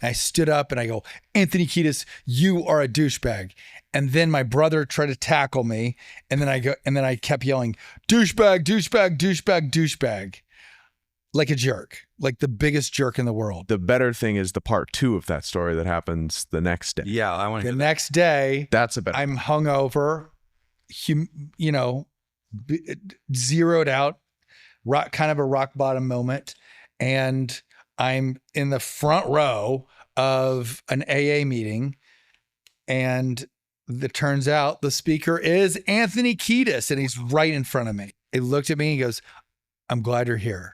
And I stood up and I go, Anthony Kiedis, you are a douchebag. And then my brother tried to tackle me. And then I kept yelling, douchebag, douchebag, douchebag, douchebag. Like a jerk, like the biggest jerk in the world. The better thing is the part 2 of that story that happens the next day. Yeah, I want to. The next day, That's a better. I'm hungover, zeroed out, kind of a rock bottom moment, and I'm in the front row of an AA meeting, and it turns out the speaker is Anthony Kiedis, and he's right in front of me. He looked at me and he goes, "I'm glad you're here."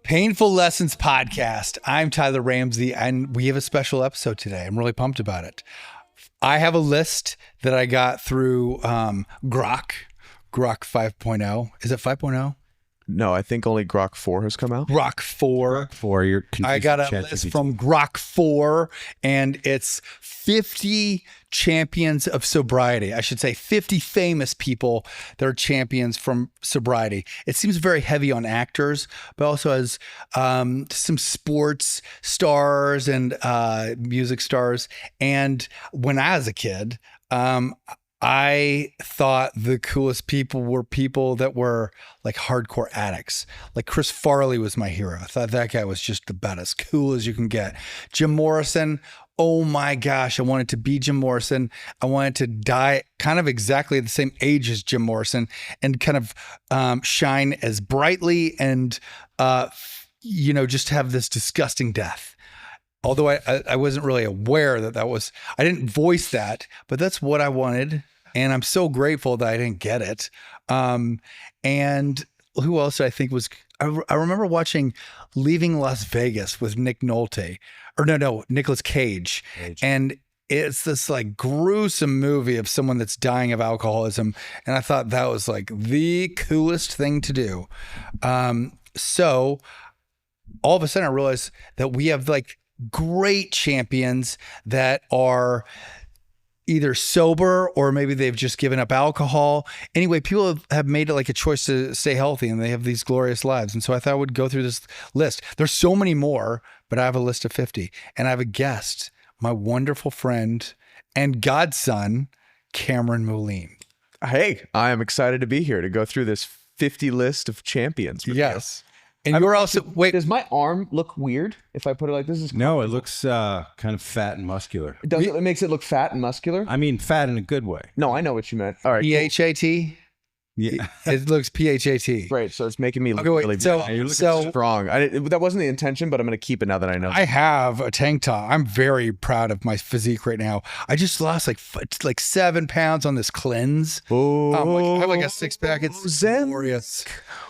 Painful Lessons Podcast. I'm Tyler Ramsey, and we have a special episode today. I'm really pumped about it. I have a list that I got through Grok 5.0. Is it 5.0? No, I think only Grok 4 has come out. Grok 4. You're I got a list from Grok 4, and it's 50 champions of sobriety. I should say 50 famous people that are champions from sobriety. It seems very heavy on actors, but also has some sports stars and music stars. And when I was a kid, I thought the coolest people were people that were like hardcore addicts. Like Chris Farley was my hero. I thought that guy was just about as cool as you can get. Jim Morrison, oh my gosh, I wanted to be Jim Morrison. I wanted to die kind of exactly at the same age as Jim Morrison and kind of shine as brightly and, just have this disgusting death. Although I wasn't really aware that was, I didn't voice that, but that's what I wanted. And I'm so grateful that I didn't get it. And who else did I think was, I remember watching Leaving Las Vegas with Nick Nolte, or no, Nicolas Cage. And it's this like gruesome movie of someone that's dying of alcoholism. And I thought that was like the coolest thing to do. So all of a sudden I realized that we have like great champions that are either sober or maybe they've just given up alcohol. Anyway, people have made it like a choice to stay healthy and they have these glorious lives. And so I thought I would go through this list. There's so many more, but I have a list of 50. And I have a guest, my wonderful friend and godson, Cameron Mouléne. Hey, I am excited to be here to go through this 50 list of champions. Yes. And you're also, wait. Does my arm look weird if I put it like this? No, it looks kind of fat and muscular. It makes it look fat and muscular? I mean, fat in a good way. No, I know what you meant. All right. PHAT? Yeah. It looks PHAT. Right, so it's making me look Okay, wait, really so- big. You're looking so- strong. That wasn't the intention, but I'm going to keep it now that I know. I have a tank top. I'm very proud of my physique right now. I just lost like 7 pounds on this cleanse. Oh, I have like a 6-pack. It's glorious.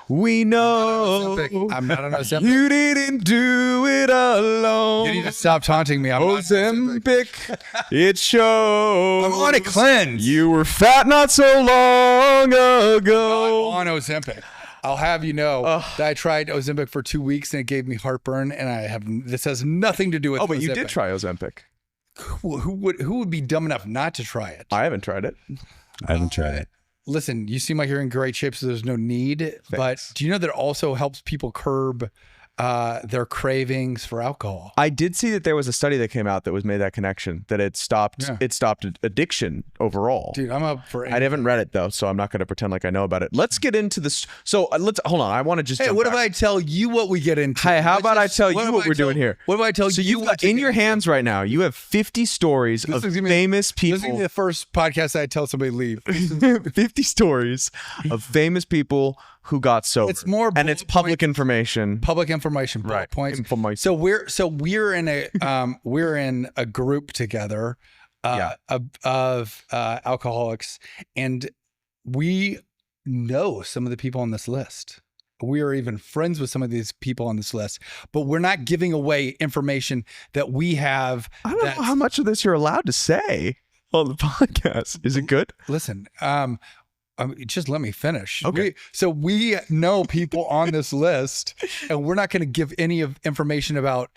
We know I'm not an Ozempic. you didn't do it alone. You need to stop taunting me. I'm not Ozempic, it shows. I'm on a cleanse. You were fat not so long ago. I'm on Ozempic. I'll have you know that I tried Ozempic for 2 weeks and it gave me heartburn. And this has nothing to do with. Oh, but Ozempic. you did try Ozempic. Who would be dumb enough not to try it? I haven't tried it. I haven't tried it. Listen, you seem like you're in great shape, so there's no need. Thanks. But do you know that it also helps people curb their cravings for alcohol? I did see that there was a study that came out that was made that connection, that it stopped addiction overall. Dude, I'm up for it. I haven't read it though, so I'm not going to pretend like I know about it. Let's get into this. So let's hold on. I want to just. Hey, what if I tell you what we get into? Hey, how about I tell you what we're doing here? What if I tell So you? you've got in your hands right now. You have 50 stories of famous people. This is gonna be the first podcast I tell somebody to leave. 50 stories of famous people who got sober. It's more and it's public information. Public information, Right. Points. Information. So we're in a group together of alcoholics, and we know some of the people on this list. We are even friends with some of these people on this list, but we're not giving away information that we have. I don't know how much of this you're allowed to say on the podcast. Is it good? Listen, just let me finish. Okay. We know people on this list, and we're not going to give any of information about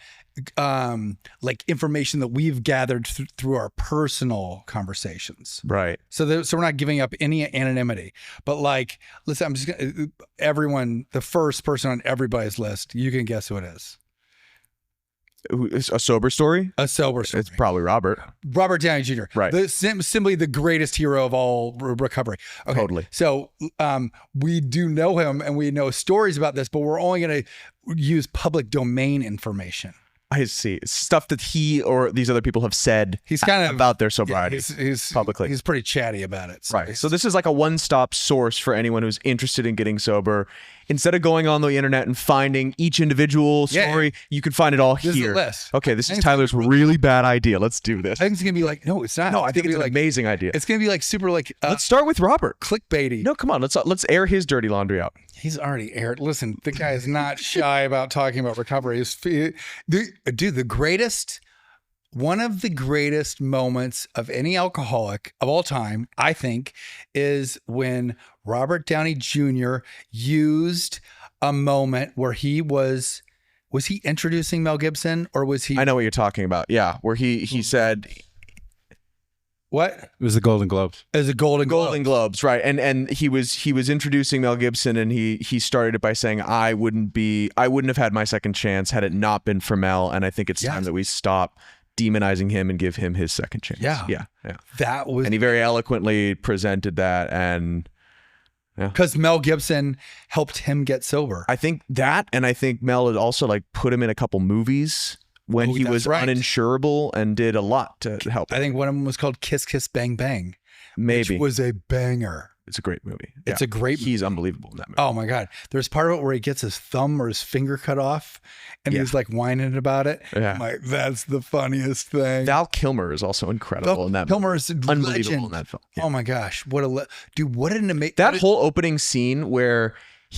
like information that we've gathered through our personal conversations. Right. So we're not giving up any anonymity. But like, listen, I'm just gonna, everyone, the first person on everybody's list, you can guess who it is. A sober story? A sober story. It's probably Robert Downey Jr. Right. Simply the greatest hero of all recovery. Okay. Totally. So we do know him and we know stories about this, but we're only going to use public domain information. I see. Stuff that he or these other people have said he's kind of about their sobriety he's publicly. He's pretty chatty about it. So right. So this is like a one-stop source for anyone who's interested in getting sober. Instead of going on the internet and finding each individual story, you can find it all this here. Is a list. Okay, this is Tyler's really bad idea. Let's do this. I think it's gonna be like, no, it's not. No, I think it's an like, amazing idea. It's gonna be like super like let's start with Robert. Clickbaity. No, come on. Let's air his dirty laundry out. He's already aired. Listen, the guy is not shy about talking about recovery. The greatest, one of the greatest moments of any alcoholic of all time, I think, is when Robert Downey Jr. used a moment where he was he introducing Mel Gibson or was he? I know what you're talking about. Yeah, where he said. What? It was the Golden Globes. As a Golden Globes, right? And he was introducing Mel Gibson, and he started it by saying, "I wouldn't have had my second chance had it not been for Mel." And I think it's time that we stop demonizing him and give him his second chance. Yeah. That was, and he very eloquently presented that, and because Mel Gibson helped him get sober. I think that, and I think Mel had also like put him in a couple movies when he was uninsurable and did a lot to help. I think one of them was called Kiss Kiss Bang Bang. Maybe. Which was a banger. It's a great movie. It's a great movie. He's unbelievable in that movie. Oh my God. There's part of it where he gets his thumb or his finger cut off and he's like whining about it. Yeah. I'm like, that's the funniest thing. Val Kilmer is also incredible in that movie. Kilmer is unbelievable legend. in that film. Yeah. Oh my gosh. What an amazing. That whole opening scene where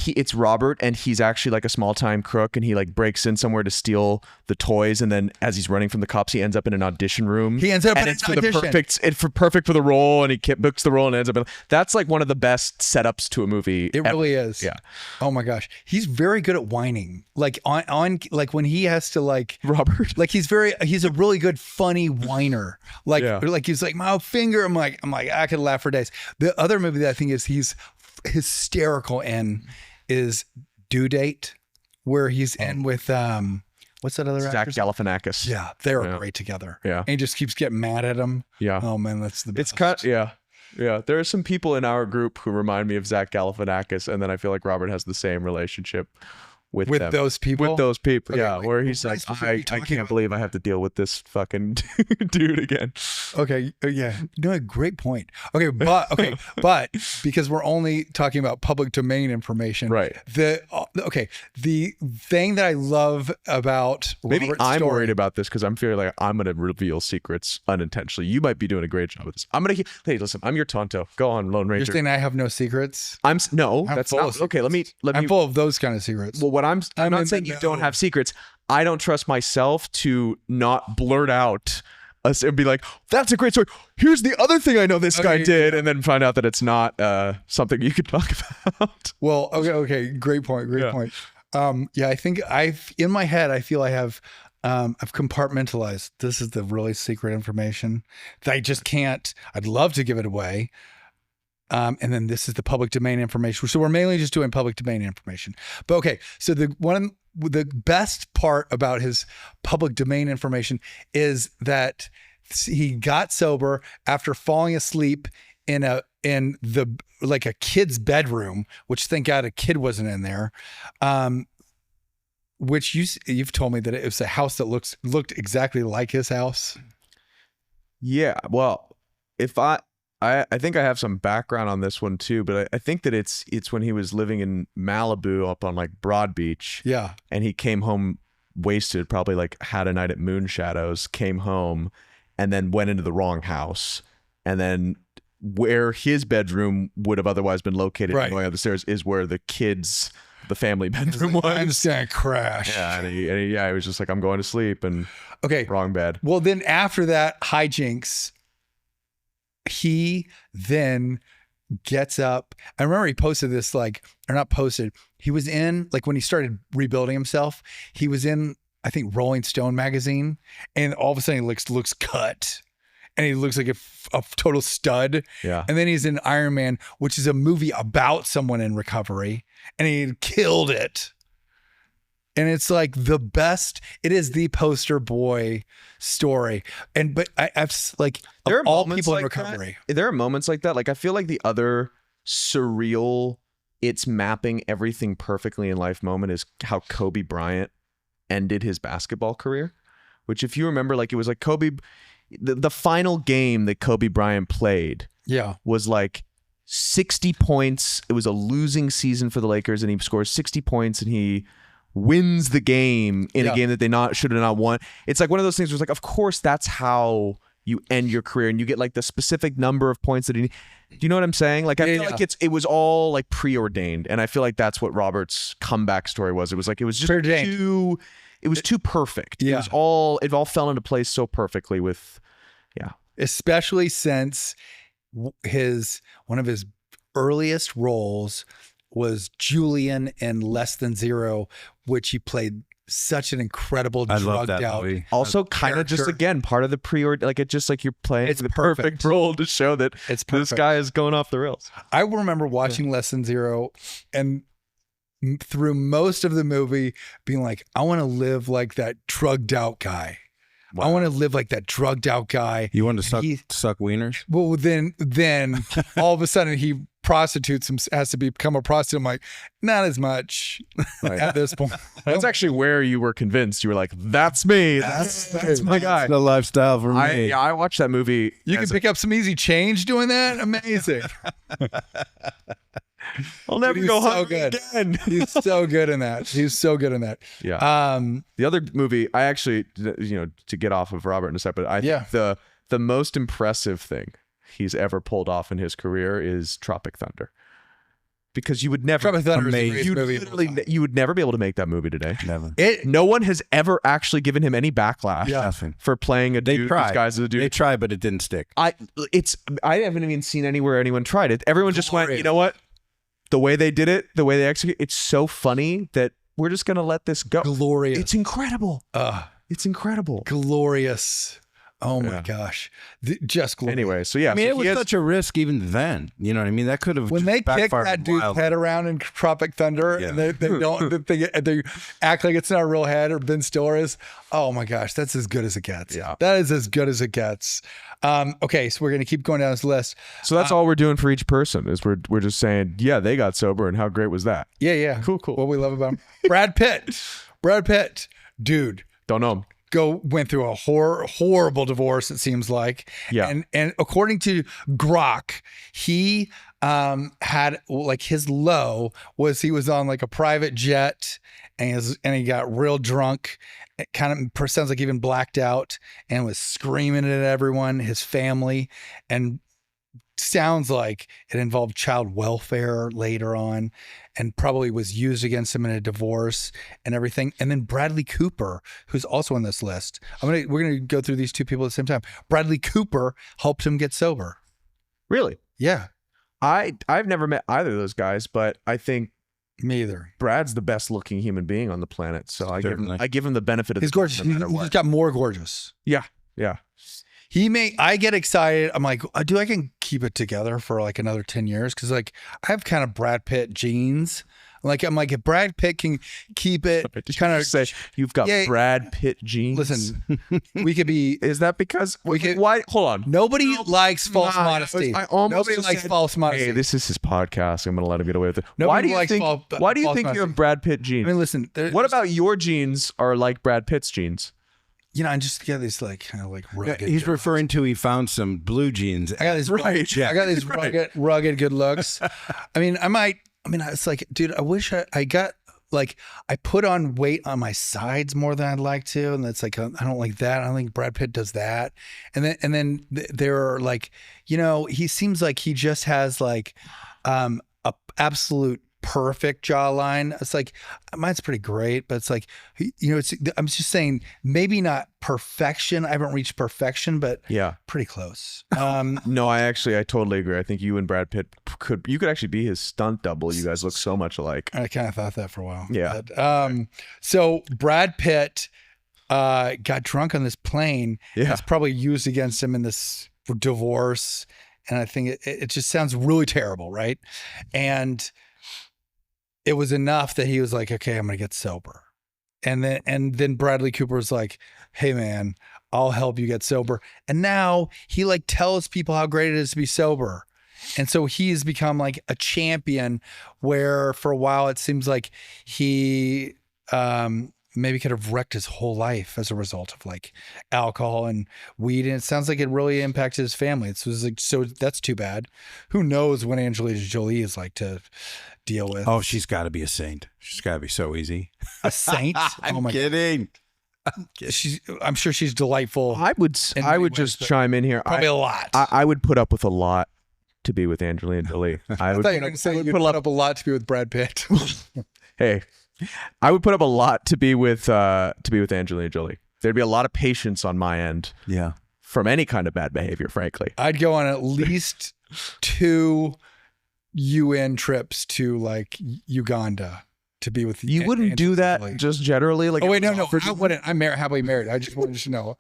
it's Robert and he's actually like a small time crook and he like breaks in somewhere to steal the toys, and then as he's running from the cops he ends up in an audition room. He ends up in an audition. Perfect for the role, and he books the role and ends up in, that's like one of the best setups to a movie. It really is. Yeah. Oh my gosh. He's very good at whining. Like on like when he has to like Robert. Like he's a really good funny whiner. Like he's like my finger. I'm like I could laugh for days. The other movie that I think is he's hysterical in is Due Date, where he's in with what's that other Zach actor? Galifianakis. Yeah, they're great together. Yeah, and he just keeps getting mad at him. Yeah. Oh man, that's the best. It's kind of, yeah. There are some people in our group who remind me of Zach Galifianakis, and then I feel like Robert has the same relationship with them. those people. With those people, Okay, where he's like, I can't believe I have to deal with this fucking dude again. Okay, yeah, no, great point. Okay, but because we're only talking about public domain information, right? The thing that I love about maybe Robert's I'm story, worried about this because I'm feeling like I'm going to reveal secrets unintentionally. You might be doing a great job with this. Hey, listen, I'm your Tonto. Go on, Lone Ranger. You're saying I have no secrets? That's not okay. Let me. I'm full of those kind of secrets. Well, I'm not saying you don't have secrets. I don't trust myself to not blurt out and be like, that's a great story. Here's the other thing I know this guy did, and then find out that it's not something you could talk about. Well, okay. Great point. I think in my head, I feel I've compartmentalized. This is the really secret information that I just can't. I'd love to give it away. And then this is the public domain information. So we're mainly just doing public domain information. But okay, so the best part about his public domain information is that he got sober after falling asleep in a kid's bedroom, which thank God a kid wasn't in there. Which you've told me that it was a house that looked exactly like his house. Yeah, well, I think I have some background on this one too, but I think that it's when he was living in Malibu up on like Broad Beach. Yeah. And he came home wasted, probably like had a night at Moon Shadows, came home and then went into the wrong house. And then where his bedroom would have otherwise been located going up the stairs is where the family bedroom was. I'm just gonna crash. Yeah, and he was just like, I'm going to sleep, and wrong bed. Well, then after that hijinks, he then gets up. I remember he posted this, like, or not posted. He was in, like, when he started rebuilding himself, he was in, I think, Rolling Stone magazine, and all of a sudden he looks cut, and he looks like a total stud. Yeah. And then he's in Iron Man, which is a movie about someone in recovery, and he killed it. And it's like the best. It is the poster boy story. But I've like, There of are all moments people in like recovery. There are moments like that. Like, I feel like the other surreal, it's mapping everything perfectly in life moment is how Kobe Bryant ended his basketball career. Which, if you remember, like, it was like Kobe, the final game that Kobe Bryant played was like 60 points. It was a losing season for the Lakers, and he scores 60 points, and he wins the game in a game that they should have not won. It's like one of those things where it's like, of course, that's how you end your career, and you get like the specific number of points that he need. Do you know what I'm saying? Like, I feel like it was all like preordained, and I feel like that's what Robert's comeback story was. It was like, it was just too perfect. Yeah. It all fell into place so perfectly with, especially since one of his earliest roles was Julian in Less Than Zero, which he played such an incredible drugged out. Movie. Also, kind of just, again, part of the like, it's just like you're playing the perfect role to show that this guy is going off the rails. I remember watching Less Than Zero, and through most of the movie being like, I want to live like that drugged out guy. Wow. I want to live like that drugged out guy. You want to suck wieners? Well, then all of a sudden he prostitutes him, has to become a prostitute. I'm like, not as much at this point. That's actually where you were convinced. You were like, that's me. That's my guy. That's the lifestyle for me. I watched that movie. You can pick up some easy change doing that. Amazing. I'll never go hungry again. He's so good in that. Yeah. The other movie, I actually, to get off of Robert in a second, I think the most impressive thing he's ever pulled off in his career is Tropic Thunder. Because you would never, Tropic Thunder is a great movie. You would never be able to make that movie today. Never. No one has ever actually given him any backlash for playing a dude. These guys as a dude. They tried, but it didn't stick. I haven't even seen anywhere anyone tried it. Everyone just went, you know what? The way they did it, the way they execute, it's so funny that we're just going to let this go. Glorious. It's incredible. It's incredible. Glorious. Oh my gosh. Just glorious. Anyway, so I mean, it was such a risk even then. You know what I mean? That could have when they kick that dude's head around in Tropic Thunder and they don't they act like it's not a real head, or Ben Stiller is. Oh my gosh, that's as good as it gets. Yeah. That is as good as it gets. Okay, so we're gonna keep going down this list. So that's all we're doing for each person is we're just saying, yeah, they got sober, and how great was that? Yeah. Cool. What we love about him. Brad Pitt, dude. Don't know him. Went through a horrible divorce, it seems like. Yeah. And according to Grok, he had, like, his low was he was on like a private jet, and he got real drunk. It kind of sounds like even blacked out, and was screaming at everyone, his family, and sounds like it involved child welfare later on, and probably was used against him in a divorce and everything. And then Bradley Cooper, who's also on this list. We're gonna go through these two people at the same time. Bradley Cooper helped him get sober. Really? Yeah. I've never met either of those guys, but I think Me either. Brad's the best looking human being on the planet, so I give him the benefit of He's gorgeous. no matter He's what. got more gorgeous. Yeah. I get excited. I'm like, I can keep it together for like another 10 years. Cause like I have kind of Brad Pitt genes. I'm like, if Brad Pitt can keep it kind of say you've got Brad Pitt genes. Listen, we could be, is that because why? Hold on. Nobody likes false modesty. Nobody likes false modesty. Hey, this is his podcast. I'm going to let him get away with it. Why do you think you have Brad Pitt genes? I mean, listen, what about your genes are like Brad Pitt's genes? I just got these like kind of like rugged. He's referring to he found some blue jeans. I got these rugged good looks. It's like, dude, I wish I got like, I put on weight on my sides more than I'd like to, and that's like, I don't like that. I don't think Brad Pitt does that. And then there are like, he seems like he just has like a absolute perfect jawline. It's like mine's pretty great, but it's like, I'm just saying maybe not perfection. I haven't reached perfection, but Yeah. pretty close. No, I totally agree. I think you and Brad Pitt could actually be his stunt double. You guys look so much alike. I kind of thought that for a while. Yeah. But, so Brad Pitt got drunk on this plane. Yeah. It's probably used against him in this divorce. And I think it just sounds really terrible, right? And it was enough that he was like, okay, I'm going to get sober. And then Bradley Cooper was like, hey man, I'll help you get sober. And now he like tells people how great it is to be sober. And so he's become like a champion where for a while it seems like he maybe could have wrecked his whole life as a result of like alcohol and weed. And it sounds like it really impacted his family. It was like, so that's too bad. Who knows what Angelina Jolie is like to deal with. Oh, she's got to be a saint. She's got to be so easy. A saint? I'm Oh my kidding. I'm sure she's delightful. I would just chime in here. Probably a lot. I would put up with a lot to be with Angelina Jolie. I would thought you were going to say you'd put up a lot to be with Brad Pitt. Hey, I would put up a lot to be with Angelina Jolie. There'd be a lot of patience on my end. Yeah. From any kind of bad behavior, frankly. I'd go on at least 2 UN trips to like Uganda to be with You wouldn't do that Jolie. just generally, like. Oh wait, no, I wouldn't. I'm happily married. I just wanted you to know.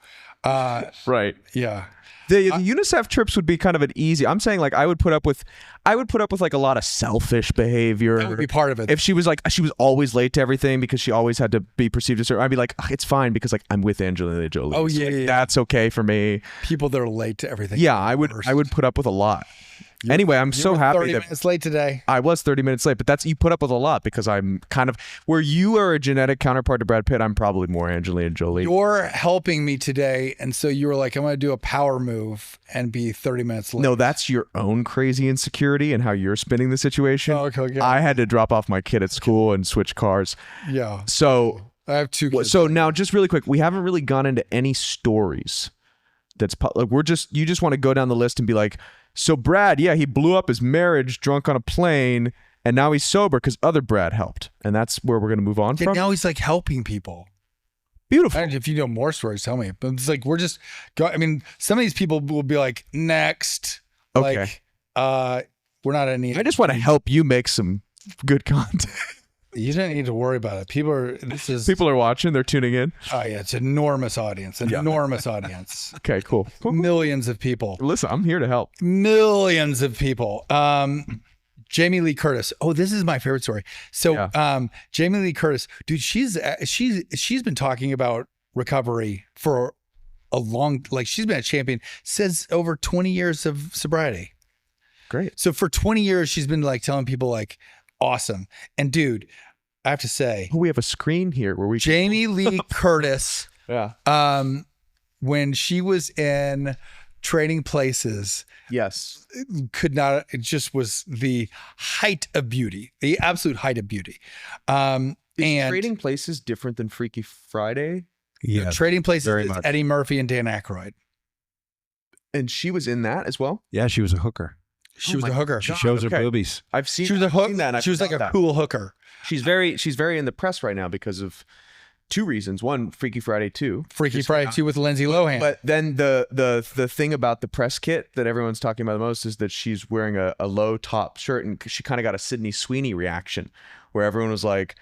Right. Yeah. The UNICEF trips would be kind of an easy. I'm saying like I would put up with like a lot of selfish behavior. That would be part of it. If she was always late to everything because she always had to be perceived as certain, I'd be like, it's fine because like I'm with Angelina Jolie. Oh So, yeah, like, yeah. that's okay for me. People that are late to everything. Yeah, I would put up with a lot. Anyway, I'm so happy 30 that minutes late today. I was 30 minutes late, but you put up with a lot because I'm kind of where you are a genetic counterpart to Brad Pitt. I'm probably more Angelina Jolie. You're helping me today, and so you were like, I'm going to do a power move and be 30 minutes late. No, that's your own crazy insecurity and how you're spinning the situation. Oh, okay. I had to drop off my kid at school and switch cars. Yeah. So I have 2 kids. So now, just really quick, we haven't really gone into any stories. Like you just want to go down the list and be like, so Brad, yeah, he blew up his marriage drunk on a plane, and now he's sober because other Brad helped, and that's where we're gonna move on And from. now he's like helping people. Beautiful. And if you know more stories, tell me. But it's like we're just I mean, some of these people will be like, next. Okay. Like, we're not any. I just want to help you make some good content. You don't need to worry about it. People are watching, they're tuning in. Oh yeah, it's an enormous audience. Enormous audience. Okay, cool. Millions of people. Listen, I'm here to help. Millions of people. Jamie Lee Curtis. Oh, this is my favorite story. So, Jamie Lee Curtis, dude, she's been talking about recovery for a long, like she's been a champion, says over 20 years of sobriety. Great. So for 20 years, she's been like telling people like, awesome. And dude, I have to say, we have a screen here where we Jamie Lee Curtis, when she was in Trading Places, yes, it just was the height of beauty, the absolute height of beauty. Is and Trading Places different than Freaky Friday? Yeah. Trading Places very is much. Eddie Murphy and Dan Aykroyd. And she was in that as well? Yeah, she was a hooker. She was a hooker. She shows her okay. boobies. I've seen. She was a hook. seen that. And I She was like forgot a that. cool hooker. She's very in the press right now because of 2 reasons. One, Freaky Friday 2. Freaky Friday 2 with Lindsay Lohan. But then the thing about the press kit that everyone's talking about the most is that she's wearing a low top shirt, and she kind of got a Sydney Sweeney reaction where everyone was like,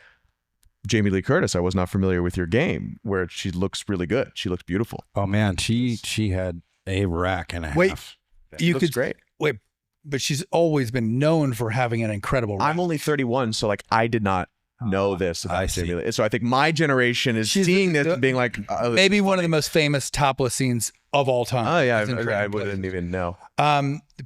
Jamie Lee Curtis, I was not familiar with your game, where she looks really good. She looks beautiful. Oh man, she had a rack and a Wait, half. you looks could great. wait, but she's always been known for having an incredible. I'm only 31, so like I did not know this about I see. Jamie Lee. So I think my generation is She's seeing this and being like, maybe one of the most famous topless scenes of all time. oh yeah, is in I Trading wouldn't Places. even know.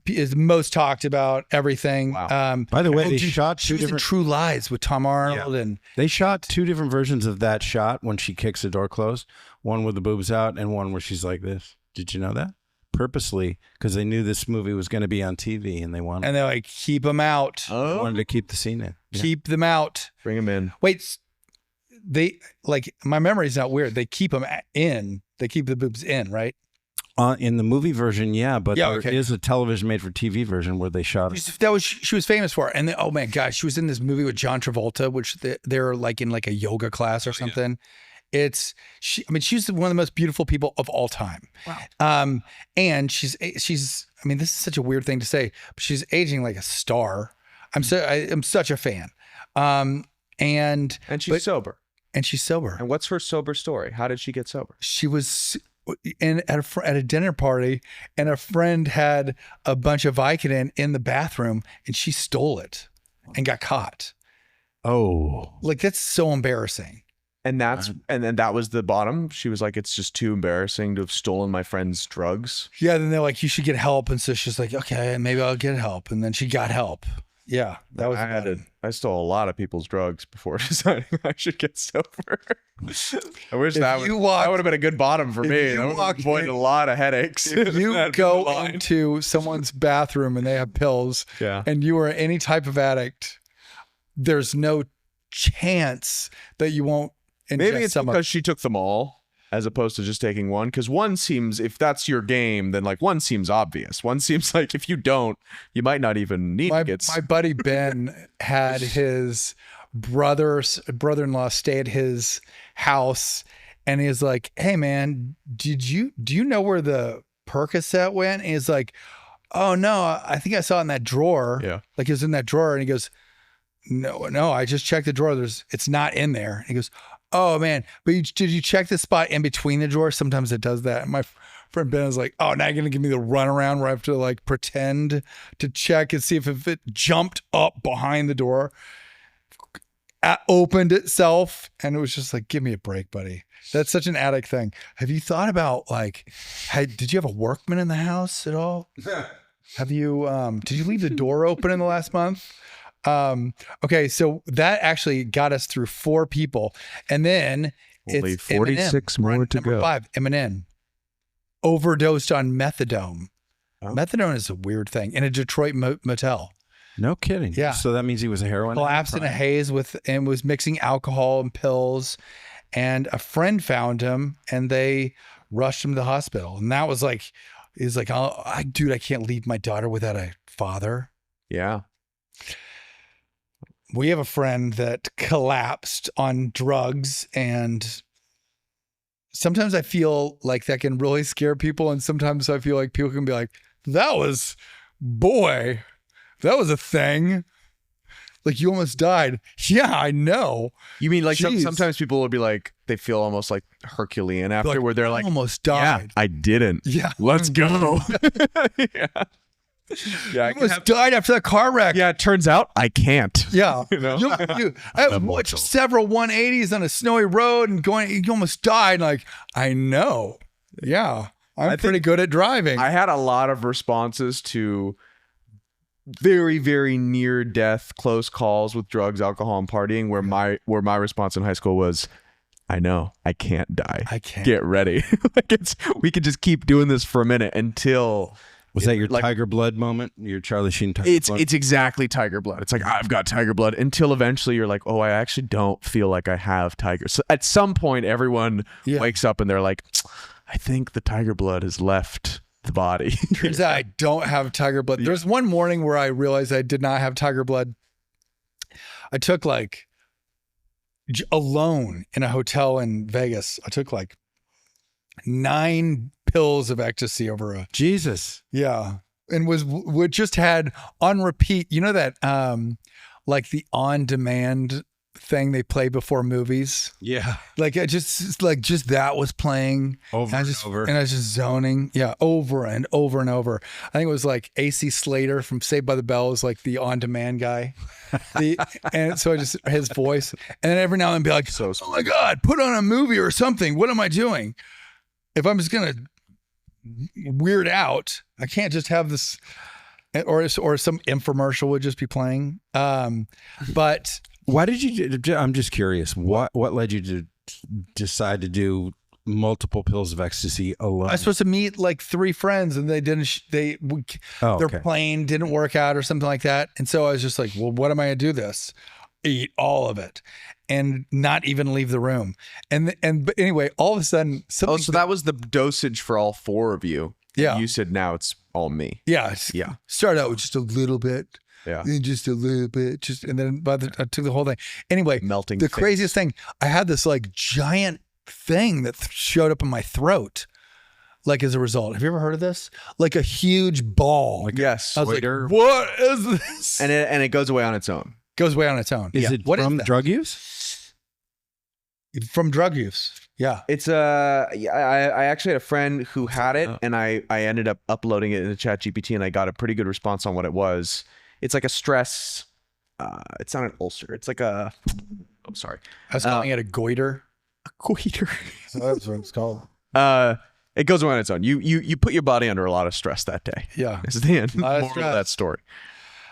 Is most talked about everything. Wow. By the way, they dude, shot she two was in different. True Lies with Tom Arnold, and They shot 2 different versions of that shot when she kicks the door closed. One with the boobs out, and one where she's like this. Did you know that? Purposely, because they knew this movie was going to be on TV, and they wanted, they're like, keep them out, Oh, wanted to keep the scene in. Yeah. keep them out. bring him in. Wait, they like my memory's not weird. They keep them in. They keep the boobs in, right? In the movie version, yeah, but Yeah, there okay. is a television made for TV version where they shot it. She was famous for it. And then, oh my God, she was in this movie with John Travolta, which they're like in like a yoga class or something. She's one of the most beautiful people of all time. Wow. And she's, I mean, this is such a weird thing to say, but she's aging like a star. I'm such a fan. And she's sober. And she's sober. And what's her sober story? How did she get sober? She was at a dinner party, and a friend had a bunch of Vicodin in the bathroom, and she stole it and got caught. Oh, like that's so embarrassing. And then that was the bottom. She was like, it's just too embarrassing to have stolen my friend's drugs. Yeah. Then they're like, you should get help. And so she's like, okay, maybe I'll get help. And then she got help. Yeah. That was, I stole a lot of people's drugs before deciding I should get sober. I wish that would have been a good bottom for me. That would have avoided a lot of headaches. If you go into someone's bathroom and they have pills and you are any type of addict, there's no chance that you won't ingest. Maybe it's because she took them all as opposed to just taking one. Because one seems, if that's your game, then like one seems obvious. One seems like if you don't, you might not even need to get. My buddy Ben had his brother-in-law stay at his house, and he's like, "Hey man, do you know where the Percocet went?" And he's like, "Oh no, I think I saw it in that drawer." Yeah, like it was in that drawer, and he goes, No, I just checked the drawer. It's not in there. And he goes, "Oh man, but did you check the spot in between the drawers?" Sometimes it does that. And my friend Ben is like, "Oh, now you're gonna give me the runaround where I have to like pretend to check and see if it jumped up behind the door, opened itself," and it was just like, "Give me a break, buddy." That's such an addict thing. Have you thought about like, did you have a workman in the house at all? Have you? Did you leave the door open in the last month? Okay, so that actually got us through 4 people, and then only it's 46 Eminem. more to go. 5, Eminem overdosed on methadone. Oh. Methadone is a weird thing in a Detroit motel. No kidding. Yeah. So that means he was a heroin. Collapsed in a haze and was mixing alcohol and pills, and a friend found him, and they rushed him to the hospital. And that was like, he's like, dude, I can't leave my daughter without a father. Yeah. We have a friend that collapsed on drugs, and sometimes I feel like that can really scare people. And sometimes I feel like people can be like, that was a thing. Like you almost died. Yeah, I know. You mean like sometimes people will be like, they feel almost like Herculean after Like, where they're like, I almost died. Yeah, I didn't. Yeah. Let's go. Yeah. I almost died after that car wreck. Yeah, it turns out I can't. Yeah. You know? I watched several 180s on a snowy road and you almost died. Like, I know. Yeah. I'm pretty good at driving. I had a lot of responses to very, very near death, close calls with drugs, alcohol, and partying where my response in high school was, I know, I can't die. I can't. Get ready. We could just keep doing this for a minute until... Was that your Tiger Blood moment? Your Charlie Sheen Tiger Blood? It's exactly Tiger Blood. It's like, I've got Tiger Blood, until eventually you're like, oh, I actually don't feel like I have Tiger. So at some point, everyone wakes up and they're like, I think the Tiger Blood has left the body. Turns out I don't have Tiger Blood. There's one morning where I realized I did not have Tiger Blood. I took like, alone in a hotel in Vegas, I took like 9 pills of ecstasy over a Jesus. Yeah. And we just had on repeat, you know that like the on demand thing they play before movies? Yeah. Like just that was playing over and over. And I was just zoning. Yeah, over and over and over. I think it was like AC Slater from Saved by the Bell was like the on demand guy. And so I just his voice. And then every now and then be like, oh my God, put on a movie or something. What am I doing? If I'm just gonna weird out, I can't just have this, or some infomercial would just be playing. But why did you? I'm just curious. What led you to decide to do multiple pills of ecstasy alone? I was supposed to meet like 3 friends, and they didn't. Their plane didn't work out or something like that. And so I was just like, well, what am I gonna do this? eat all of it and not even leave the room. But anyway, all of a sudden, something. Oh, so that was the dosage for all 4 of you. Yeah. You said now it's all me. Yeah. Start out with just a little bit. Yeah. And just a little bit. And then I took the whole thing. Anyway, Melting the face. craziest thing, I had this like giant thing that showed up in my throat. Like as a result, have you ever heard of this? Like a huge ball. Like Yes. I was Waiter. like, what is this? And it goes away on its own. Goes away on its own. Is it What from that? drug use? From drug use. Yeah. It's I actually had a friend who had it, and I ended up uploading it into ChatGPT, and I got a pretty good response on what it was. It's like a stress. It's not an ulcer. It's like a. I'm sorry. I was calling it a goiter. A goiter. That's what it's called. It goes away on its own. You put your body under a lot of stress that day. Yeah. Is the end. lot of Moral of stress. that story.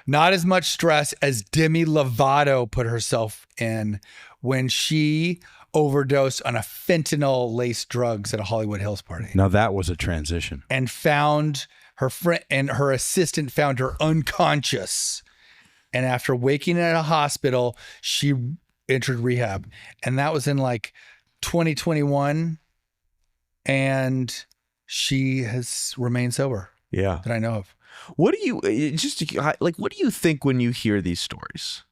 Not as much stress as Demi Lovato put herself in when she overdosed on a fentanyl-laced drugs at a Hollywood Hills party. Now that was a transition. And found her friend and her assistant found her unconscious. And after waking at a hospital, she entered rehab. And that was in like 2021. And she has remained sober Yeah. that I know of. What do you what do you think when you hear these stories?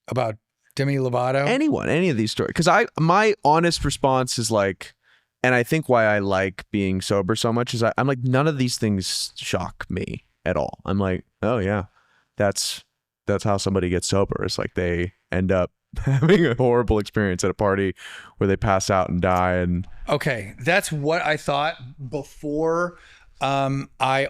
About Demi Lovato? Any of these stories? Because my honest response is like, and I think why I like being sober so much is I'm like, none of these things shock me at all. I'm like, oh yeah, that's how somebody gets sober. It's like they end up having a horrible experience at a party where they pass out and die. And Okay, that's what I thought before. I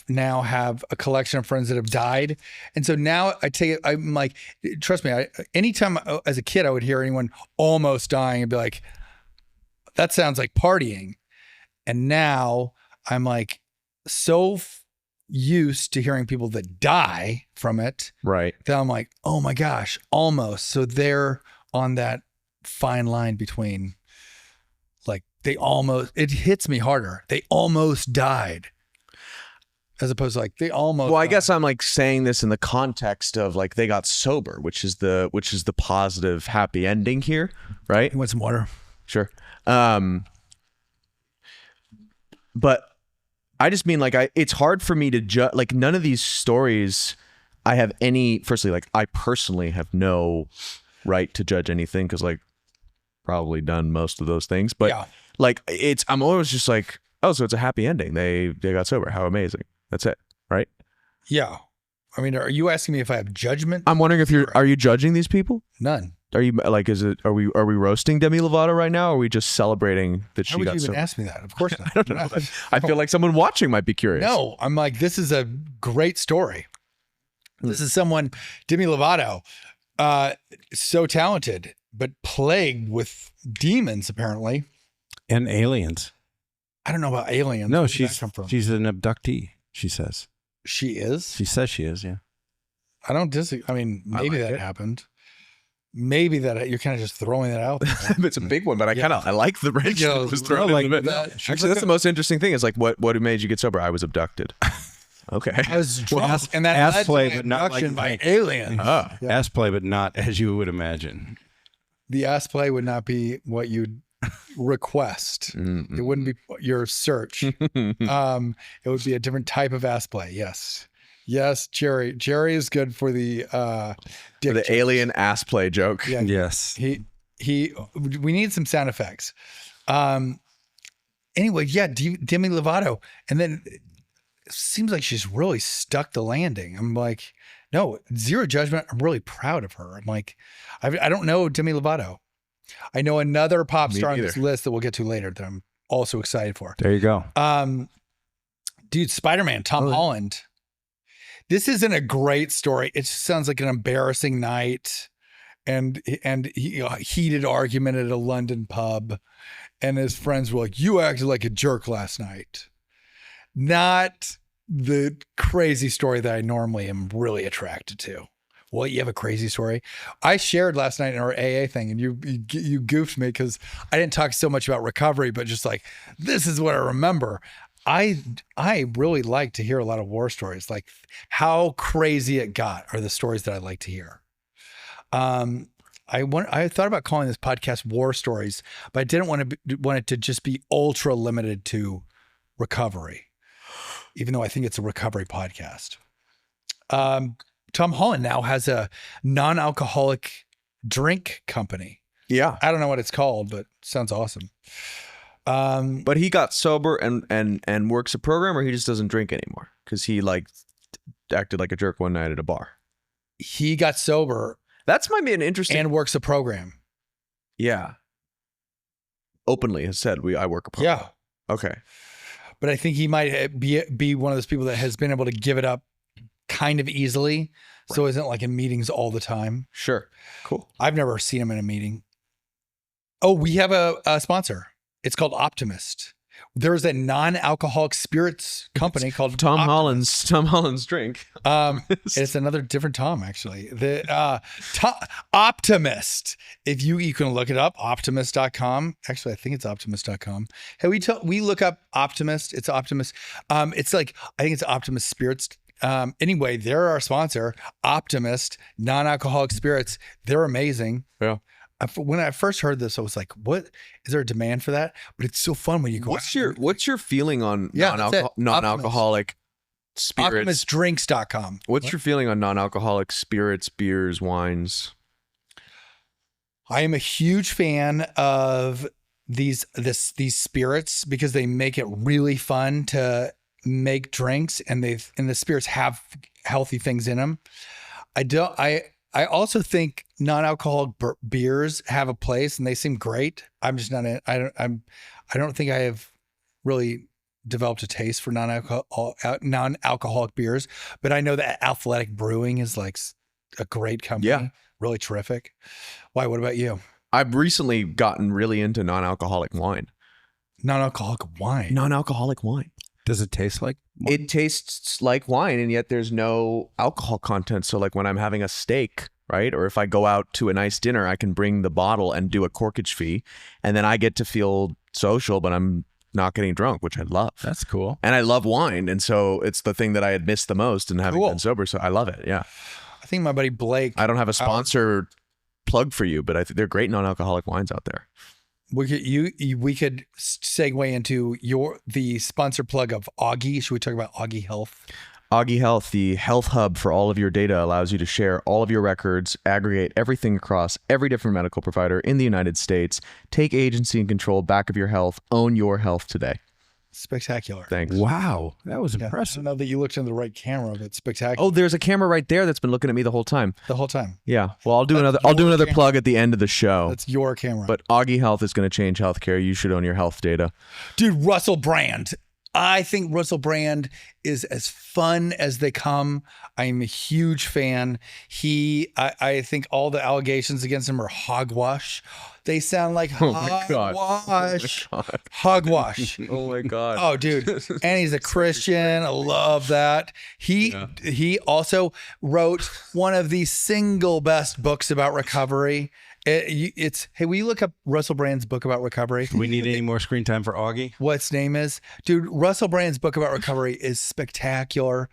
now have a collection of friends that have died, and so now I'm like, trust me. Anytime as a kid I would hear anyone almost dying and be like, that sounds like partying, and now I'm like so used to hearing people that die from it right. that I'm like, oh my gosh, almost. So they're on that fine line between. Like it hits me harder. They almost died. As opposed to like they almost. Well, I died. guess I'm like saying this in the context of like they got sober, which is the positive, happy ending here, right? You want some water? Sure. But I just mean like it's hard for me to judge. Like none of these stories, I have any. Firstly, like I personally have no right to judge anything because like. Probably done most of those things, but Yeah. like I'm always just like, oh, so it's a happy ending. They got sober. How amazing. That's it, right? Yeah. I mean, are you asking me if I have judgment? I'm wondering if are you judging these people? None. Are you like are we roasting Demi Lovato right now? Or are we just celebrating that How she would got you even sober? ask me that? Of course not. I don't know. I feel like someone watching might be curious. No, I'm like, this is a great story. This is someone, Demi Lovato, so talented, but plagued with demons, apparently. And aliens. I don't know about aliens. No, Where did that come from? she's an abductee, she says. She is? She says she is, yeah. I don't disagree. I mean, maybe like that it. happened. Maybe that you're kind of just throwing that out there. It's a big one, but I like the wrench Yeah, that was thrown like into it. that. Actually, that's the most interesting thing is like what made you get sober? I was abducted. Okay. I was drunk, ass- and that ass led to play, my but not abduction like- by aliens. Oh. Yeah. Ass play, but not as you would imagine. The ass play would not be what you'd request. It wouldn't be your search. It would be a different type of ass play. Yes, Jerry. Jerry is good for the dick The joke. alien ass play joke. Yeah, Yes. he. We need some sound effects. Anyway, yeah, Demi Lovato, and then it seems like she's really stuck the landing. I'm like, no, zero judgment. I'm really proud of her. I'm like, I don't know Demi Lovato. I know another pop Me star on this neither. list that we'll get to later that I'm also excited for. There you go. Dude, Spider-Man, Tom Holland. This isn't a great story. It just sounds like an embarrassing night and heated argument at a London pub. And his friends were like, you acted like a jerk last night. Not the crazy story that I normally am really attracted to. Well, you have a crazy story. I shared last night in our AA thing, and you goofed me because I didn't talk so much about recovery, but just like, this is what I remember. I really like to hear a lot of war stories. Like how crazy it got are the stories that I like to hear. I thought about calling this podcast War Stories, but I didn't want it to just be ultra limited to recovery, even though I think it's a recovery podcast. Tom Holland now has a non-alcoholic drink company. Yeah. I don't know what it's called, but it sounds awesome. But he got sober and works a program, or he just doesn't drink anymore because he like acted like a jerk one night at a bar. He got sober. That's might be an interesting and works a program. Yeah. Openly has said I work a program. Yeah. Okay. But I think he might be one of those people that has been able to give it up kind of easily. Right. So isn't like in meetings all the time. Sure. Cool. I've never seen him in a meeting. Oh, we have a sponsor. It's called Optimist. There's a non-alcoholic spirits company called Tom Holland's drink. It's another different Tom, actually. The Optimist. If you can look it up, optimist.com. Actually, I think it's optimist.com. Hey, we look up Optimist. It's Optimist. It's like, I think it's Optimist Spirits. Anyway, they're our sponsor, Optimist, non-alcoholic spirits. They're amazing. Yeah. When I first heard this, I was like, "What is there a demand for that?" But it's so fun when you go. What's your feeling on non-alcoholic spirits? Optimistdrinks.com. What's your feeling on non-alcoholic spirits, beers, wines? I am a huge fan of these spirits because they make it really fun to make drinks, and the spirits have healthy things in them. I also think non-alcoholic beers have a place, and they seem great. I'm just not. I don't think I have really developed a taste for non-alcoholic beers, but I know that Athletic Brewing is like a great company. Yeah, really terrific. Why? What about you? I've recently gotten really into non-alcoholic wine. Non-alcoholic wine. Non-alcoholic wine. Does it taste like wine? It tastes like wine, and yet there's no alcohol content. So like when I'm having a steak, right? Or if I go out to a nice dinner, I can bring the bottle and do a corkage fee, and then I get to feel social, but I'm not getting drunk, which I love. That's cool. And I love wine, and so it's the thing that I had missed the most in having been sober, so I love it. Yeah. I think my buddy Blake. I don't have a sponsor plug for you, but I think they're great non-alcoholic wines out there. We could segue into the sponsor plug of Augie. Should we talk about Augie Health? Augie Health, the health hub for all of your data, allows you to share all of your records, aggregate everything across every different medical provider in the United States, take agency and control back of your health, own your health today. Spectacular. Thanks. Wow, that was I impressive. don't know that you looked into the right camera, but spectacular. Oh, there's a camera right there that's been looking at me the whole time. The whole time. Yeah. Well, I'll do another plug at the end of the show. That's your camera. But Augie Health is going to change healthcare. You should own your health data. Dude, Russell Brand. I think Russell Brand is as fun as they come. I am a huge fan. I think all the allegations against him are hogwash. They sound like hogwash. Hogwash. Oh my God. Oh, dude. And he's a Christian. I love that. He also wrote one of the single best books about recovery. Hey, will you look up Russell Brand's book about recovery? Do we need any more screen time for Augie? What its name is? Dude, Russell Brand's book about recovery is spectacular.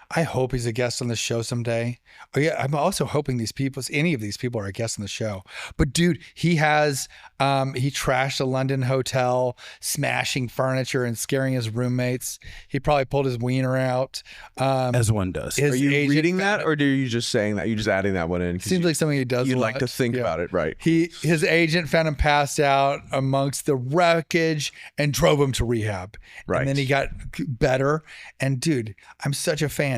I hope he's a guest on the show someday. Oh yeah, I'm also hoping any of these people are a guest on the show. But dude, he trashed a London hotel, smashing furniture and scaring his roommates. He probably pulled his wiener out. As one does. Are you reading that, or are you just saying that? You're just adding that one in? Seems like something he does. You like to think about it, right? His agent found him passed out amongst the wreckage and drove him to rehab. Right. And then he got better. And dude, I'm such a fan.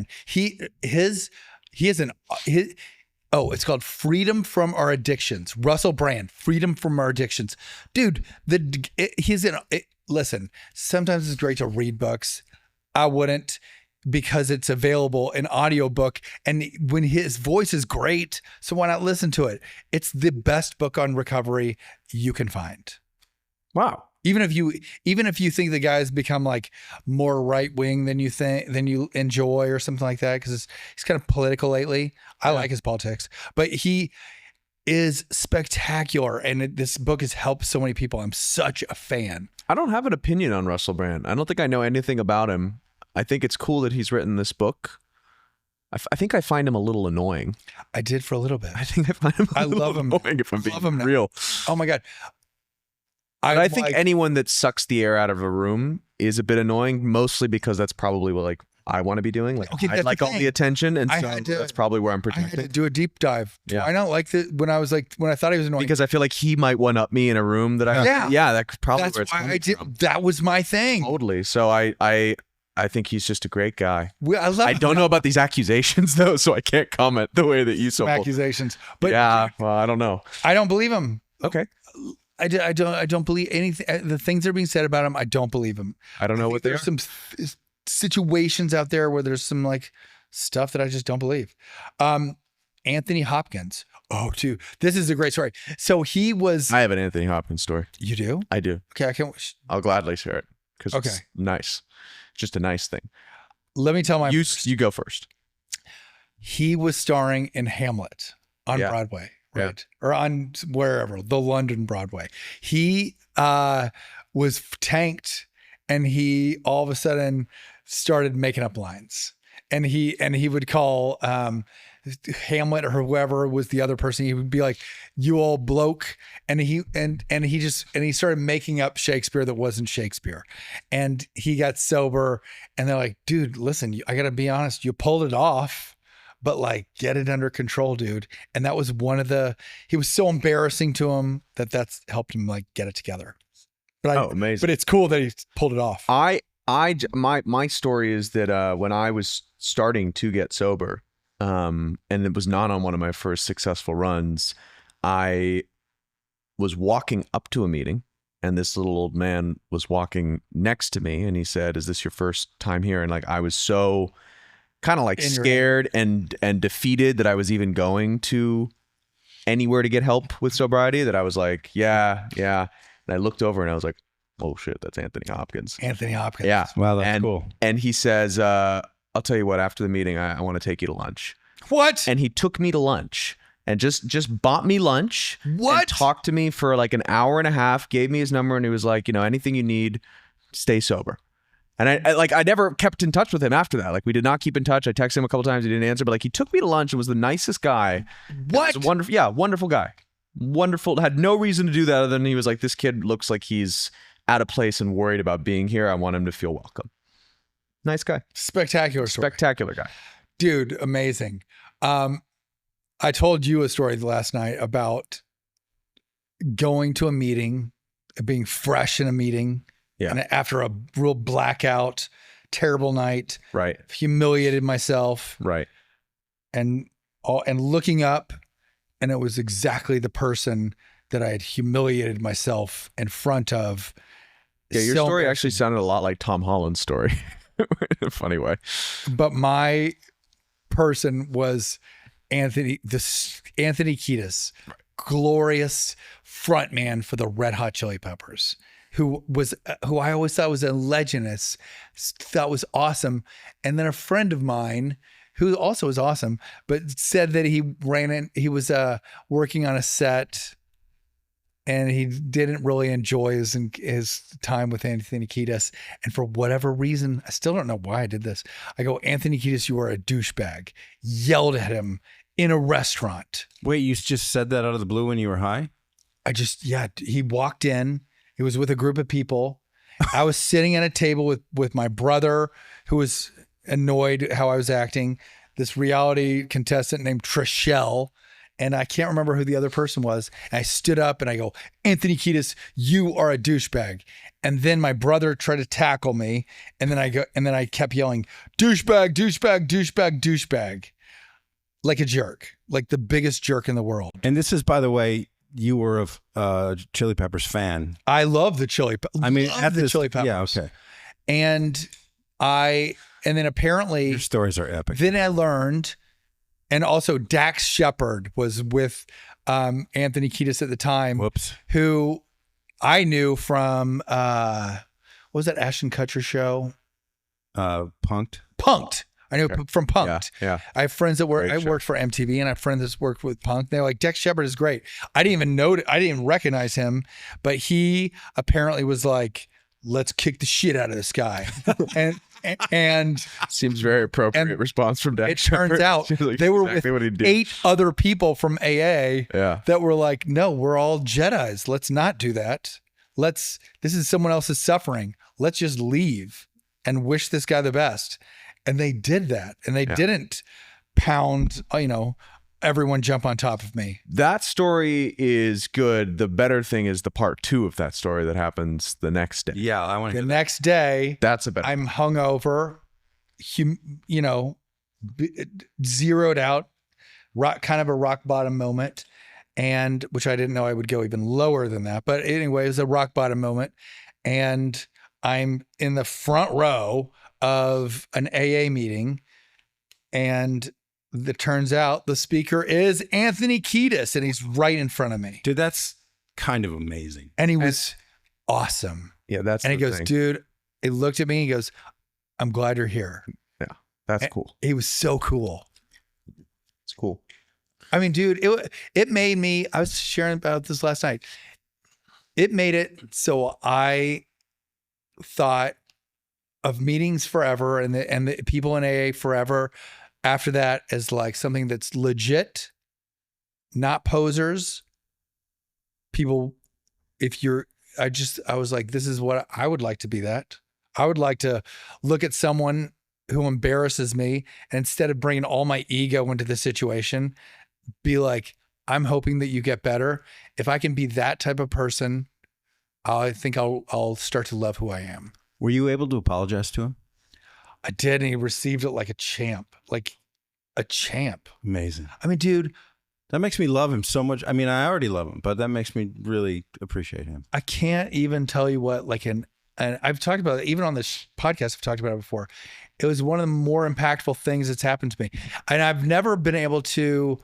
It's called Freedom from Our Addictions. Russell Brand, Freedom from Our Addictions. Dude, listen, sometimes it's great to read books. I wouldn't, because it's available in audiobook, and when his voice is great, so why not listen to it? It's the best book on recovery you can find. Wow. Even if you think the guy's become like more right wing than you enjoy or something like that, because he's kind of political lately. I like his politics, but he is spectacular, and this book has helped so many people. I'm such a fan. I don't have an opinion on Russell Brand. I don't think I know anything about him. I think it's cool that he's written this book. I think I find him a little annoying. I did for a little bit. I think I find him a little love him. annoying if I'm Love being him now. real. Oh my God. But I think anyone that sucks the air out of a room is a bit annoying, mostly because that's probably what like I want to be doing. Like I like all the attention, and so that's probably where I'm I projecting. had to do a deep dive. Yeah. I don't like when I thought he was annoying. Because I feel like he might one up me in a room that that's probably where it's coming from. That was my thing. Totally. So I think he's just a great guy. I don't know about these accusations though, so I can't comment the way that you so accusations. But yeah, well, I don't know. I don't believe him. Okay. I don't believe anything. The things that are being said about him, I don't believe him. I don't know what there's some situations out there where there's some like stuff that I just don't believe. Anthony Hopkins. Oh, too. This is a great story. So he was. I have an Anthony Hopkins story. You do? I do. Okay, I'll gladly share it because it's nice. Just a nice thing. Let me tell you go first. He was starring in Hamlet on Broadway. Right. Or on wherever, the London Broadway. He was tanked, and he all of a sudden started making up lines. And he would call Hamlet or whoever was the other person. He would be like, "You old bloke," and he started making up Shakespeare that wasn't Shakespeare. And he got sober, and they're like, "Dude, listen, I got to be honest, you pulled it off. But like, get it under control, dude." And that was he was so embarrassing to him that's helped him like get it together. But amazing. But it's cool that he pulled it off. My story is that when I was starting to get sober, and it was not on one of my first successful runs, I was walking up to a meeting, and this little old man was walking next to me, and he said, "Is this your first time here?" And like, I was so kind of like scared and defeated that I was even going to anywhere to get help with sobriety, that I was like, yeah. And I looked over and I was like, oh shit, that's Anthony Hopkins. Anthony Hopkins. Yeah. Wow, that's cool. And he says, I'll tell you what, after the meeting, I want to take you to lunch. What? And he took me to lunch and just bought me lunch. What? And talked to me for like an hour and a half, gave me his number, and he was like, anything you need, stay sober. And I never kept in touch with him after that. Like, we did not keep in touch. I texted him a couple times. He didn't answer, but like, he took me to lunch and was the nicest guy. What? Was wonderful. Yeah. Wonderful guy. Wonderful. Had no reason to do that other than he was like, this kid looks like he's out of place and worried about being here. I want him to feel welcome. Nice guy. Spectacular story. Spectacular guy. Dude, amazing. I told you a story last night about going to a meeting, being fresh in a meeting. Yeah. And after a real blackout, terrible night, right, humiliated myself, right, and looking up, and it was exactly the person that I had humiliated myself in front of. Yeah, your story actually sounded a lot like Tom Holland's story, in a funny way. But my person was Anthony Kiedis, right. Glorious frontman for the Red Hot Chili Peppers. Who I always thought was a legend, thought was awesome. And then a friend of mine who also was awesome, but said that he was working on a set and he didn't really enjoy his time with Anthony Kiedis. And for whatever reason, I still don't know why I did this. I go, Anthony Kiedis, you are a douchebag. Yelled at him in a restaurant. Wait, you just said that out of the blue when you were high? He walked in. He was with a group of people. I was sitting at a table with my brother, who was annoyed how I was acting, this reality contestant named Trishelle, and I can't remember who the other person was. And I stood up and I go, Anthony Kiedis, you are a douchebag. And then my brother tried to tackle me, and then I kept yelling, douchebag, douchebag, douchebag, douchebag, like a jerk, like the biggest jerk in the world. And this is, by the way, you were a Chili Peppers fan. I love the Chili Peppers. I mean, at the Chili Peppers. Yeah, okay. And then apparently your stories are epic. Then I learned, and also Dax Shepard was with Anthony Kiedis at the time. Whoops. Who I knew from what was that Ashton Kutcher show? Punk'd. I knew from Punk'd. Yeah. I have friends that worked for MTV, and I have friends that worked with Punk'd. They're like, Dax Shepard is great. I didn't even recognize him, but he apparently was like, let's kick the shit out of this guy. And Seems very appropriate And response from Dak it turns Shepard. out Seems like they were exactly what he with did. 8 other people from AA Yeah. that were like, no, we're all Jedis. Let's not do that. This is someone else's suffering. Let's just leave and wish this guy the best. And they did that. And they didn't pound, everyone jump on top of me. That story is good. The better thing is the part 2 of that story that happens the next day. Yeah, I want to The hear next day, That's a better. I'm hungover, zeroed out, kind of a rock bottom moment, and which I didn't know I would go even lower than that. But anyway, it was a rock bottom moment, and I'm in the front row of an AA meeting, and it turns out the speaker is Anthony Kiedis, and he's right in front of me. Dude, that's kind of amazing. And he was awesome. Yeah, that's And he the goes, thing. dude, he looked at me, he goes, I'm glad you're here. That's cool. He was so cool. It's cool. I mean, dude, it made me, I was sharing about this last night. It made it so I thought of meetings forever and the people in AA forever after that as like something that's legit, not posers. People, I was like, this is what I would like to be that. I would like to look at someone who embarrasses me, and instead of bringing all my ego into the situation, be like, I'm hoping that you get better. If I can be that type of person, I think I'll start to love who I am. Were you able to apologize to him? I did, and he received it like a champ. Amazing. I mean, dude, That makes me love him so much. I mean, I already love him, but that makes me really appreciate him. I can't even tell you what, and I've talked about it, even on this podcast, I've talked about it before. It was one of the more impactful things that's happened to me. And I've never been able to,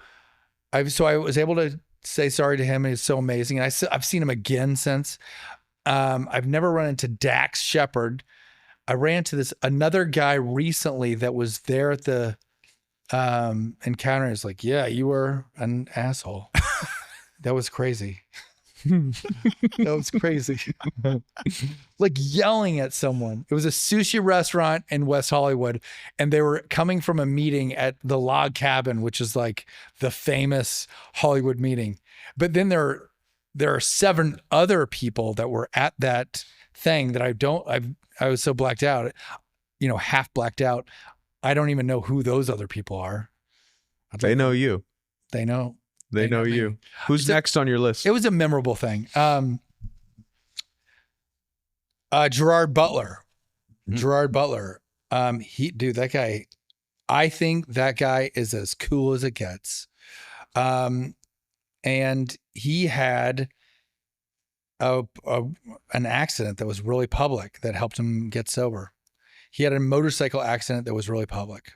so I was able to say sorry to him, and he's so amazing. And I've seen him again since. I've never run into Dax Shepard. I ran into another guy recently that was there at the encounter. It's like, yeah, you were an asshole. That was crazy. That was crazy. Like yelling at someone. It was a sushi restaurant in West Hollywood, and they were coming from a meeting at the Log Cabin, which is like the famous Hollywood meeting. But then there are 7 other people that were at that thing that I was so blacked out, half blacked out. I don't even know who those other people are. They know you. They know. They know you. Me. Who's next on your list? It was a memorable thing. Gerard Butler. Gerard Butler. That guy, I think that guy is as cool as it gets. And he had an accident that was really public that helped him get sober. He had a motorcycle accident that was really public.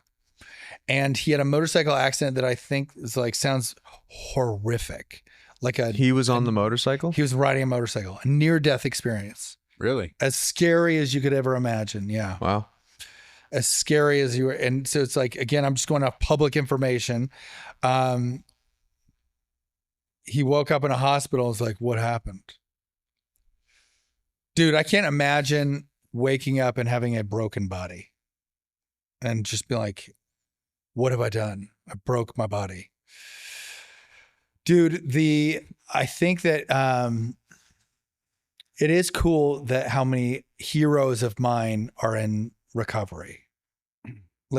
And he had a motorcycle accident that I think sounds horrific. He was on the motorcycle? He was riding a motorcycle, a near-death experience. Really? As scary as you could ever imagine. Yeah. Wow. As scary as you were. And so it's like, again, I'm just going off public information. He woke up in a hospital. It's like, what happened? Dude, I can't imagine waking up and having a broken body and just be like, what have I done? I broke my body. Dude, I think that it is cool that how many heroes of mine are in recovery. It's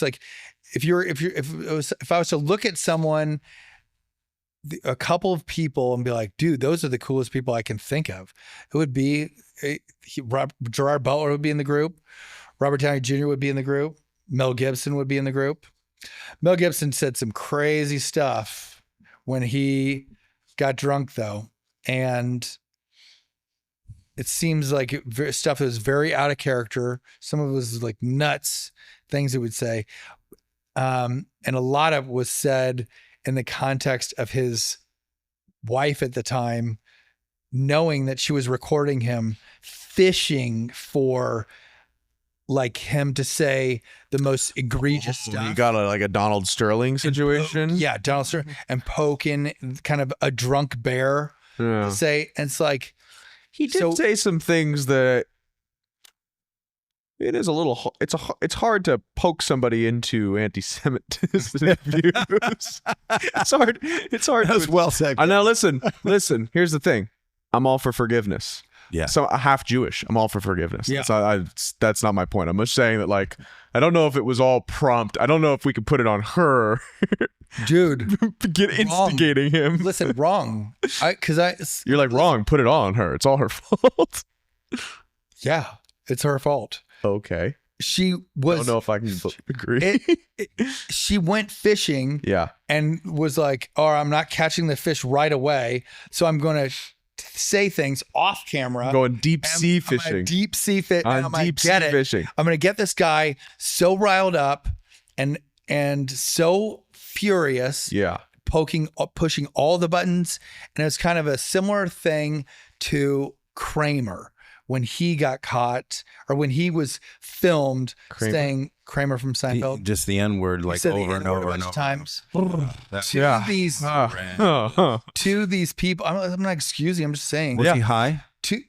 like if I was to look at someone, a couple of people and be like, dude, those are the coolest people I can think of. It would be Gerard Butler would be in the group. Robert Downey Jr. would be in the group. Mel Gibson would be in the group. Mel Gibson said some crazy stuff when he got drunk, though. And it seems like stuff that was very out of character. Some of it was like nuts things he would say. And a lot of it was said in the context of his wife at the time, knowing that she was recording him, fishing for like him to say the most egregious stuff. You got a Donald Sterling situation? Yeah, Donald Sterling, and poking kind of a drunk bear to say, and it's like, he did say some things that It is a little. It's hard to poke somebody into anti-Semitism views. It's hard. It's hard. That was well said. Now listen. Here's the thing. I'm all for forgiveness. Yeah. So half Jewish. I'm all for forgiveness. Yeah. That's not my point. I'm just saying that, like, I don't know if it was all prompt. I don't know if we could put it on her. Dude, instigating him. Listen, wrong. You're like, wrong. Put it all on her. It's all her fault. Yeah, it's her fault. Okay. She I was. don't know if I can agree. She went fishing. Yeah. And was like, "Oh, I'm not catching the fish right away, so I'm going to say things off camera. Going deep sea fishing. Deep sea fish. On deep sea fishing. I'm going to get this guy so riled up and so furious. Yeah. Pushing all the buttons, and it's kind of a similar thing to Kramer when he got caught, or when he was filmed saying Kramer from Seinfeld. Just the N-word, like over and over and over times. Yeah. To these people, I'm not excusing. I'm just saying. Was he high?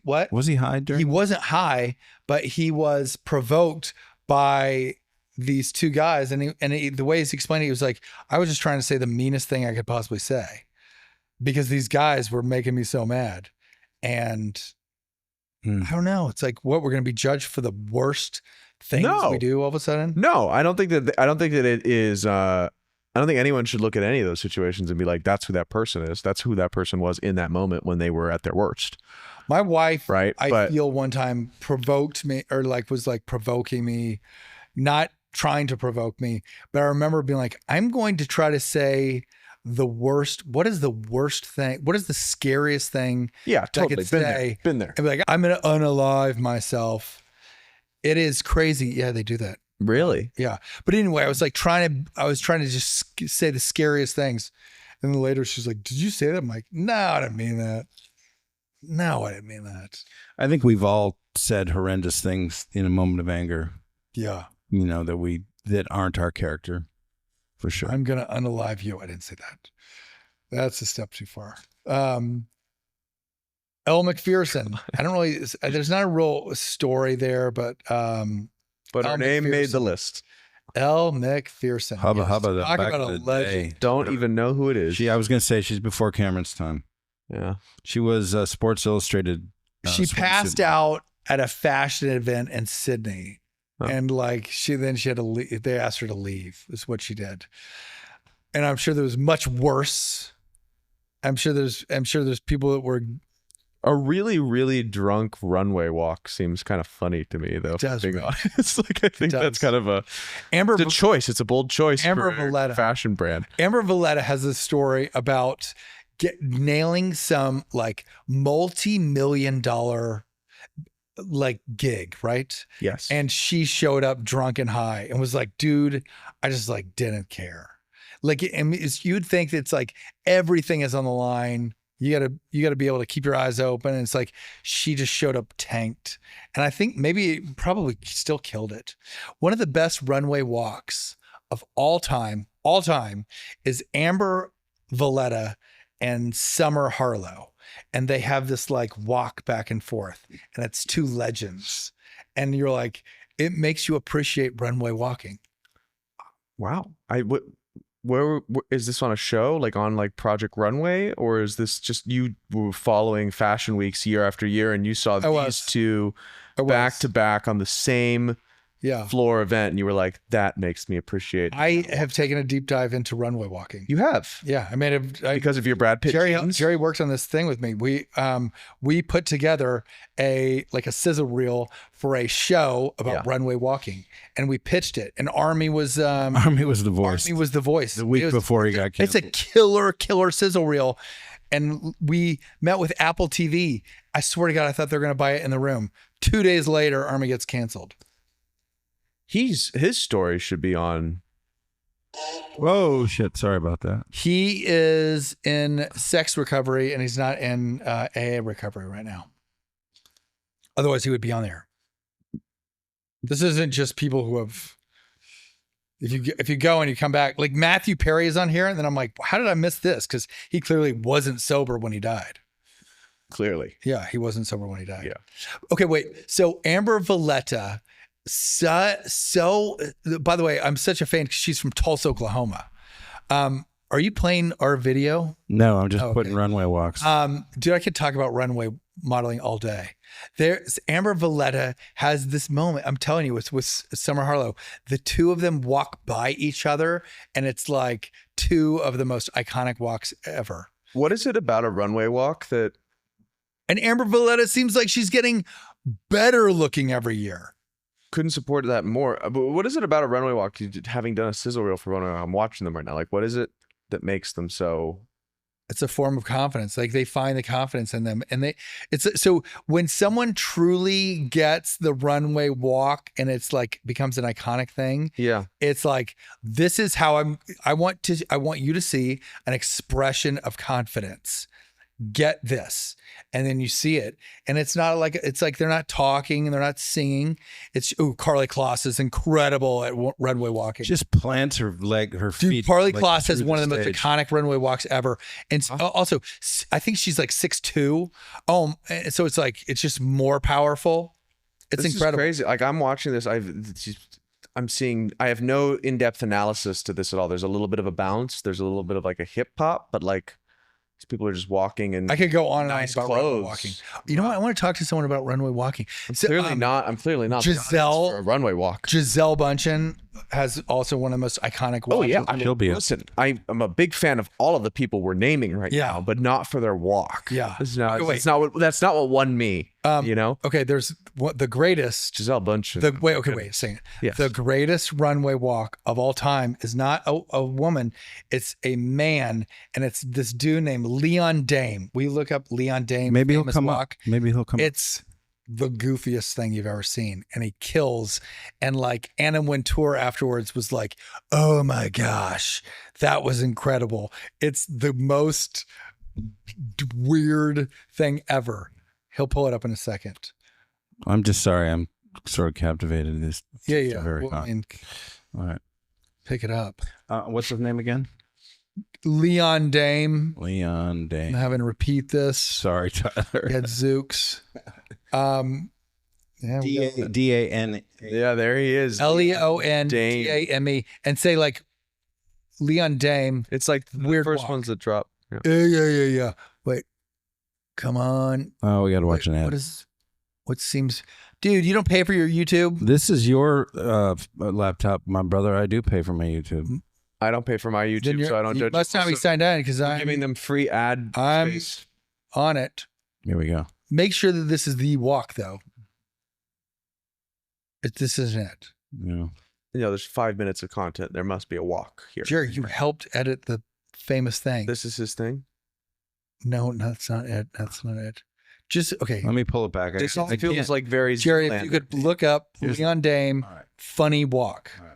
What? Was he high during? He wasn't high, but he was provoked by these two guys, and the way he's explaining it, he was like, I was just trying to say the meanest thing I could possibly say because these guys were making me so mad. And I don't know. It's like, what, we're going to be judged for the worst things we do all of a sudden? No, I don't think that it is. I don't think anyone should look at any of those situations and be like, that's who that person is. That's who that person was in that moment when they were at their worst. My wife, right? I feel one time provoked me, or was provoking me, not trying to provoke me, but I remember being like, I'm going to try to say the worst. What is the worst thing? What is the scariest thing? Yeah, totally. I could say? Been there. And be like, I'm going to unalive myself. It is crazy. Yeah, they do that. Really? Yeah. But anyway, I was trying to just say the scariest things. And then later she's like, did you say that? I'm like, no, I didn't mean that. No, I didn't mean that. I think we've all said horrendous things in a moment of anger. Yeah. You know, that aren't our character. For sure. I'm going to unalive you. I didn't say that. That's a step too far. Elle McPherson. I don't really, there's not a real story there, but her name made the list. Elle McPherson. Hubba hubba. Talk about a legend. Don't even know who it is. I was going to say she's before Cameron's time. Yeah. She was Sports Illustrated. She passed out at a fashion event in Sydney. Huh. And she had to leave. They asked her to leave. Is what she did. And I'm sure there was much worse. I'm sure there's people that were. A really, really drunk runway walk seems kind of funny to me, though. It does, being honest. I think that's kind of it's a choice. It's a bold choice Amber for Valletta. A fashion brand. Amber Valletta has a story about nailing some multi-million-dollar gig, right? Yes. And she showed up drunk and high and was like, dude, I just didn't care. You'd think that it's everything is on the line. You gotta be able to keep your eyes open. And it's she just showed up tanked. And I think maybe it probably still killed it. One of the best runway walks of all time is Amber Valletta and Summer Harlow. And they have this walk back and forth, and it's two legends. And you're it makes you appreciate runway walking. Wow. Where is this on a show, on Project Runway, or is this just you were following fashion weeks year after year and you saw these two back to back on the same floor event, and you were like, that makes me appreciate. I have taken a deep dive into runway walking. You have? Yeah, I made it because of your Brad Pitt. Jerry works on this thing with me. We put together a sizzle reel for a show about runway walking, and we pitched it. And Armie was the voice. Armie was the voice the week before he got canceled. It's a killer sizzle reel. And we met with Apple TV. I swear to God, I thought they were going to buy it in the room. 2 days later, Armie gets canceled. His story should be on. Whoa, shit. Sorry about that. He is in sex recovery and he's not in AA recovery right now. Otherwise, he would be on there. This isn't just people who have. If you go and you come back, Matthew Perry is on here, and then I'm like, how did I miss this? Because he clearly wasn't sober when he died. Clearly, yeah, he wasn't sober when he died. Yeah. Okay, wait. So Amber Valletta So, by the way, I'm such a fan. She's from Tulsa, Oklahoma. Are you playing our video? No, I'm just putting runway walks. Dude, I could talk about runway modeling all day. There's Amber Valletta has this moment. I'm telling you, it's with Summer Harlow. The two of them walk by each other, and it's like two of the most iconic walks ever. What is it about a runway walk that? And Amber Valletta seems like she's getting better looking every year. Couldn't support that more. But what is it about a runway walk? Having done a sizzle reel for runway, I'm watching them right now. Like, what is it that makes them so? It's a form of confidence. Like they find the confidence in them, and so when someone truly gets the runway walk and it's like becomes an iconic thing. Yeah, it's like, this is how I want you to see an expression of confidence. Get this. And then you see it. And it's not like, it's like they're not talking and they're not singing. It's, Carly Kloss is incredible at runway walking. Just plants her feet. Dude, Carly like, Kloss has one of the most stage. iconic runway walks ever. And also, I think she's like 6'2". So it's like, it's just more powerful. It's this incredible. Is crazy. Like I'm watching this. I'm seeing, I have no in-depth analysis to this at all. There's a little bit of a bounce. There's a little bit of like a hip hop, but like, people are just walking and I could go on and nice on about runway clothes. walking. You know what? I want to talk to someone about runway walking. I'm clearly not Giselle for a runway walk. Giselle Bundchen has also one of the most iconic walks. Oh yeah, I mean, She'll be listen, I'm a big fan of all of the people we're naming right Yeah. now, but not for their walk. Yeah. That's not Wait. that's not what won me. You know, Okay, there's the greatest. Giselle Bundchen. Wait, saying it. Yes. The greatest runway walk of all time is not a woman, it's a man, and it's this dude named Leon Dame. We look up Leon Dame. Maybe he'll famous come walk. up. Maybe he'll come up. It's the goofiest thing you've ever seen, and he kills. And like Anna Wintour afterwards was like, "Oh my gosh, that was incredible." It's the most weird thing ever. He'll pull it up in a second. I'm just sorry. I'm sort of captivated. This. Yeah. Very Well, I mean, all right. pick it up. What's his name again? Leon Dame. Leon I'm Dame. having to repeat this. Sorry, Tyler. Gadzooks. Yeah, D-A-N. yeah, there he is. Leondame, and say like Leon Dame. It's like the Weird first walk. ones that drop. Yeah. Yeah. Wait, come on. Oh, we got to watch an ad. What seems, dude? You don't pay for your YouTube. This is your laptop, my brother. I do pay for my YouTube. I don't pay for my Then YouTube, so I don't you judge. must not be Also, signed in because I'm I'm giving them free ad I'm- space. on it. Here we go. Make sure that this is the walk, though. This isn't it. Yeah. You know, there's 5 minutes of content. There must be a walk here. Jerry, you helped edit the famous thing. This is his thing. No, that's not it. That's not it. Just okay. Let me pull it back. This I all can't- feels like very Jerry, if you Zoolander. could look up Here's- Leon Dame All right. funny walk. All right.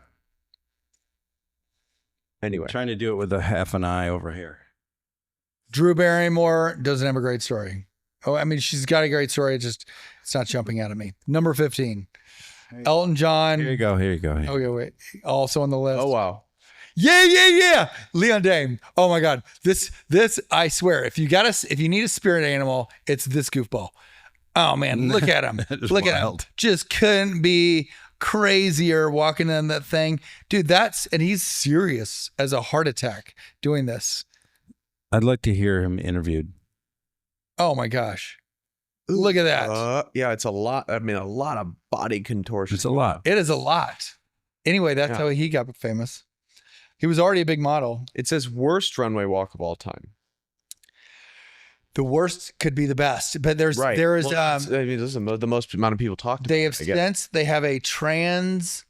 Anyway, I'm trying to do it with a half an eye over here. Drew Barrymore doesn't have a great story. Oh, I mean, she's got a great story. It's not jumping out at me. Number 15, Elton John. Here you go. Here you go. Here. Okay, wait. Also on the list. oh wow, Yeah. Leon Dame. Oh my God. This, I swear, if you need a spirit animal, it's this goofball. Oh man, look at him. That is Look at him. wild. Just couldn't be crazier walking on that thing. Dude, and he's serious as a heart attack doing this. I'd like to hear him interviewed. Oh my gosh. Look at that. yeah, it's a lot. I mean, a lot of body contortion. It's a lot. It is a lot. Anyway, that's Yeah. how he got famous. He was already a big model. It says worst runway walk of all time. The worst could be the best, but there is Well, I mean, this is the most amount of people talked. they about have it, I guess. since they have a trans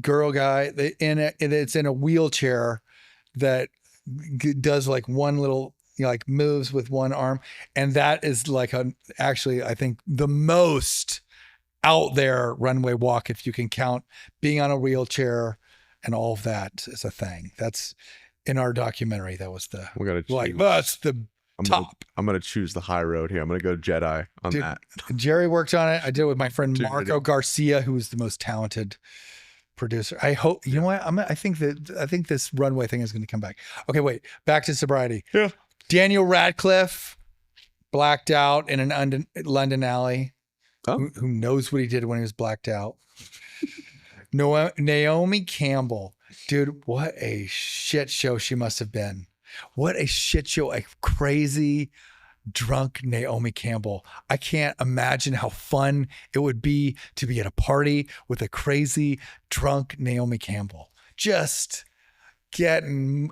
girl guy it's in a wheelchair that does like one little, like moves with one arm, and that is like actually I think the most out there runway walk, if you can count being on a wheelchair and all of that is a thing. That's in our documentary. That was the We're gonna like choose- that's the I'm top. I'm gonna choose the high road here. I'm gonna go Jedi on Dude, that. Jerry worked on it. I did it with my friend Dude, Marco Garcia, who is the most talented producer. I hope, you know what? I think this runway thing is going to come back. Okay, wait. Back to Sobriety. Yeah. Daniel Radcliffe blacked out in an London alley. Oh. who knows what he did when he was blacked out. Naomi Campbell. Dude, what a shit show she must have been. What a shit show. A crazy, drunk Naomi Campbell. I can't imagine how fun it would be to be at a party with a crazy, drunk Naomi Campbell. Just getting,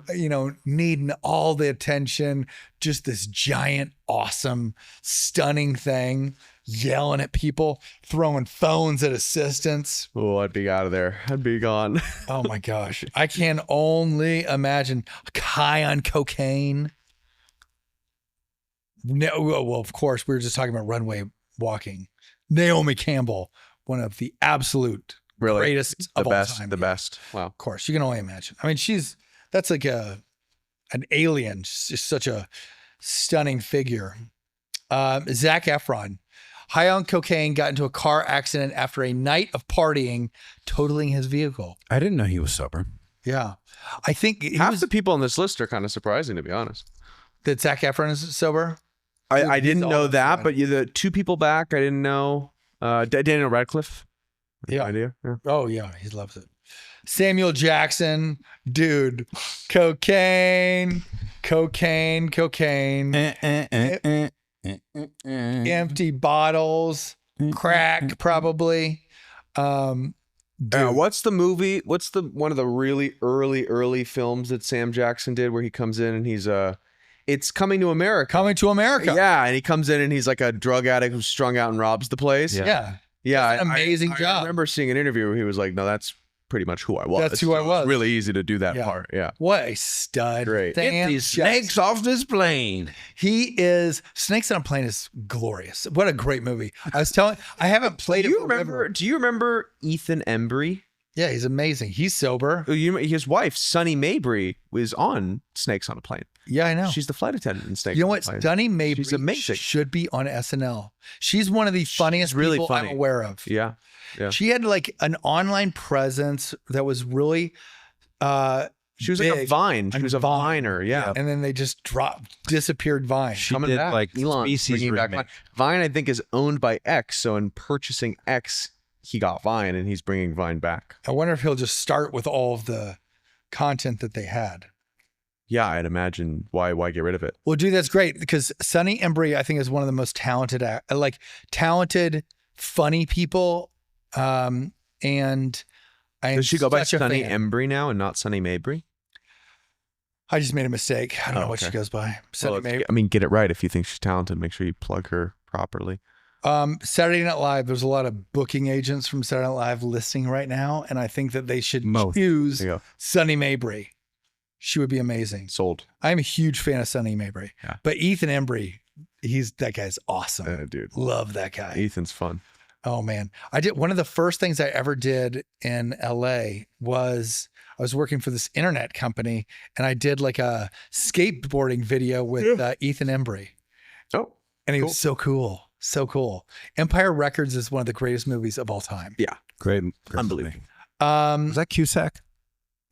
needing all the attention. Just this giant, awesome, stunning thing. Yelling at people, throwing phones at assistants. Oh, I'd be out of there. I'd be gone. Oh my gosh. I can only imagine. High on cocaine. No, well, of course, we were just talking about runway walking. Naomi Campbell, one of the absolute greatest of all time. The best. Wow. Of course, you can only imagine. I mean, that's like an alien. She's just such a stunning figure. Zac Efron. High on cocaine, got into a car accident after a night of partying, totaling his vehicle. I didn't know he was sober. Yeah. I think half the people on this list are kind of surprising, to be honest. That Zac Efron is sober? I didn't know that, but the two people back, I didn't know. Daniel Radcliffe. Yeah. Idea. Yeah. Oh, yeah. He loves it. Samuel Jackson. Dude. Cocaine. Empty bottles, crack, probably. What's the movie? What's one of the really early films that Sam Jackson did where he comes in and he's it's Coming to America. Coming to America. Yeah, and he comes in and he's like a drug addict who's strung out and robs the place. Yeah. Amazing job. I remember seeing an interview where he was like, "No, that's pretty much who I was. That's who I was." It's really easy to do that part. Yeah. What a stud. Great. Get these snakes off this plane. Snakes on a Plane is glorious. What a great movie. I haven't played it forever. Do you remember Ethan Embry? Yeah, he's amazing. He's sober. His wife, Sunny Mabry, was on Snakes on a Plane. Yeah, I know. She's the flight attendant in Snakes You know on what? a Plane. Sunny Mabry She's amazing. should be on SNL. She's one of the funniest really people funny. I'm aware of. Yeah. She had like an online presence that was really she was big. like a Vine. She was a Viner. Yeah. And then they just disappeared Vine. She Coming did back. like Elon Species bringing back remake. Vine, I think, is owned by X. So in purchasing X, he got Vine and he's bringing Vine back. I wonder if he'll just start with all of the content that they had. Yeah, I'd imagine why get rid of it. Well, dude, that's great because Sunny Embry, I think, is one of the most talented, funny people. And Does she go by Sunny fan. Embry now and not Sunny Mabry? I just made a mistake. I don't know what she goes by. Sunny Mabry. I mean, get it right. If you think she's talented, make sure you plug her properly. Saturday Night Live, there's a lot of booking agents from Saturday Night Live listening right now, and I think that they should choose There you go. Sunny Mabry. She would be amazing. Sold. I'm a huge fan of Sunny Mabry. Yeah. But Ethan Embry, that guy's awesome. Dude. Love that guy. Ethan's fun. Oh man. I did one of the first things I ever did in LA was I was working for this internet company and I did like a skateboarding video with Ethan Embry. Oh. And he was so cool. So cool. Empire Records is one of the greatest movies of all time. Yeah. Great. Unbelievable. Was that Cusack?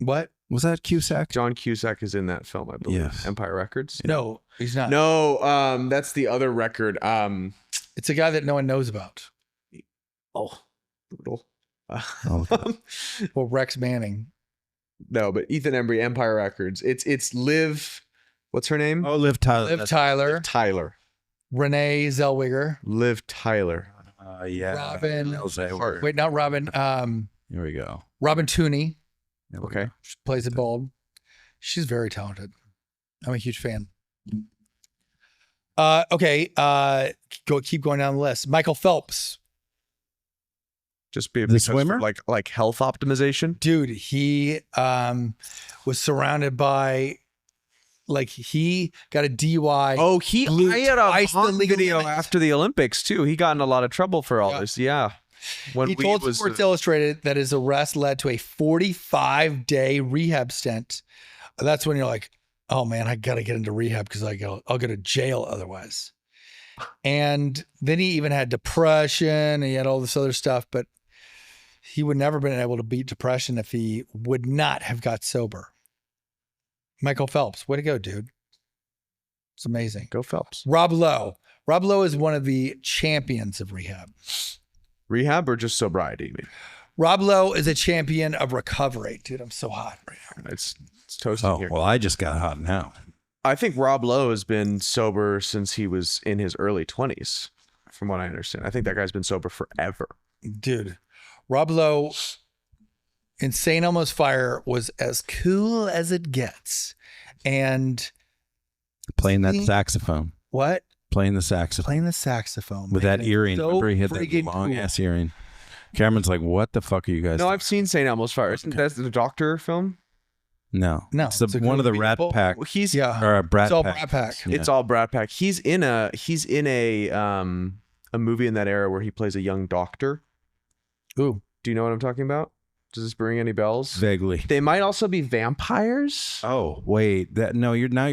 What? Was that Cusack? John Cusack is in that film, I believe. Yes. Empire Records. No, he's not. No, that's the other record. It's a guy that no one knows about. Brutal. Well, Rex Manning. No, but Ethan Embry, Empire Records. It's Liv. What's her name? Oh, Liv Tyler. Liv Tyler. Tyler. Renee Zellweger. Liv Tyler. Yeah. Robin. Hart. Wait, not Robin. Here we go. Robin Tooney. Okay. She plays it bald. She's very talented. I'm a huge fan. Okay. Keep going down the list. Michael Phelps. Just be The because swimmer? for like health optimization. Dude, he was surrounded by he got a DUI. Oh, blew I had a twice the hot legal video limit. after the Olympics too. He got in a lot of trouble for all this. Yeah. When He told Sports Illustrated that his arrest led to a 45-day rehab stint. That's when you're like, oh man, I got to get into rehab because I'll go to jail otherwise. And then he even had depression and he had all this other stuff, but he would never been able to beat depression if he would not have got sober. Michael Phelps, way to go, dude. It's amazing. Go Phelps. Rob Lowe Rob Lowe is one of the champions of rehab. Rehab or just sobriety? You mean? Rob Lowe is a champion of recovery. Dude, I'm so hot right now. It's toasting here. Well, I just got hot now. I think Rob Lowe has been sober since he was in his early 20s, from what I understand. I think that guy's been sober forever. Dude, Rob Lowe in St. Elmo's Fire was as cool as it gets. And Playing that saxophone. what? Playing the saxophone. Playing the saxophone. With that making it earring. so Remember he had that friggin' long cool. ass earring. Cameron's like, what the fuck are you guys No, doing? I've seen St. Elmo's Fire. Isn't that the Doctor film? No. No, It's it's a one of the group of Rat people. Pack. Well, he's Yeah. Or a Brat It's all Pack. Brat Pack. Yeah. It's all Brad Pitt. He's in a movie in that era where he plays a young doctor. Ooh. Do you know what I'm talking about? Does this ring any bells? Vaguely. They might also be vampires. Oh, wait. You're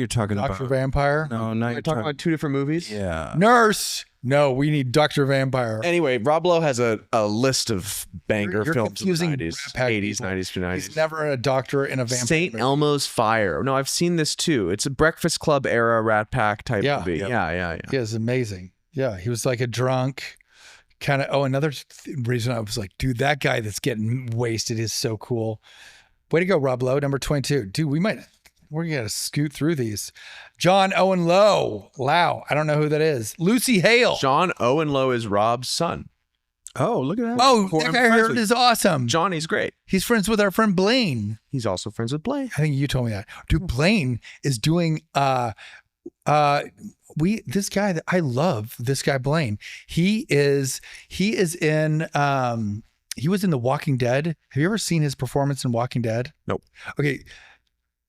talking Dr. about Vampire. No, now We're you're talking about two different movies. Yeah. Nurse. No, we need Dr. Vampire. Anyway, Rob Lowe has a list of banger You're films of the confusing 90s, Rat Pack 80s, people. 90s to 90s. He's never a doctor in a vampire. St. movie. Elmo's Fire. No, I've seen this too. It's a Breakfast Club era Rat Pack type Yeah. movie. Yep. Yeah. Yeah, it's amazing. Yeah, he was like a drunk kind of. Oh, another reason I was like, dude, that guy that's getting wasted is so cool. Way to go, Rob Lowe, number 22. Dude, we're going to scoot through these. John Owen Lowe. I don't know who that is. Lucy Hale. John Owen Lowe is Rob's son. Oh, look at that. Oh, Who that I'm guy I friends heard with. is awesome. Johnny's great. He's friends with our friend Blaine. He's also friends with Blaine. I think you told me that. Dude, Blaine is doing this guy that I love, this guy Blaine. He was in The Walking Dead. Have you ever seen his performance in Walking Dead? Nope. Okay.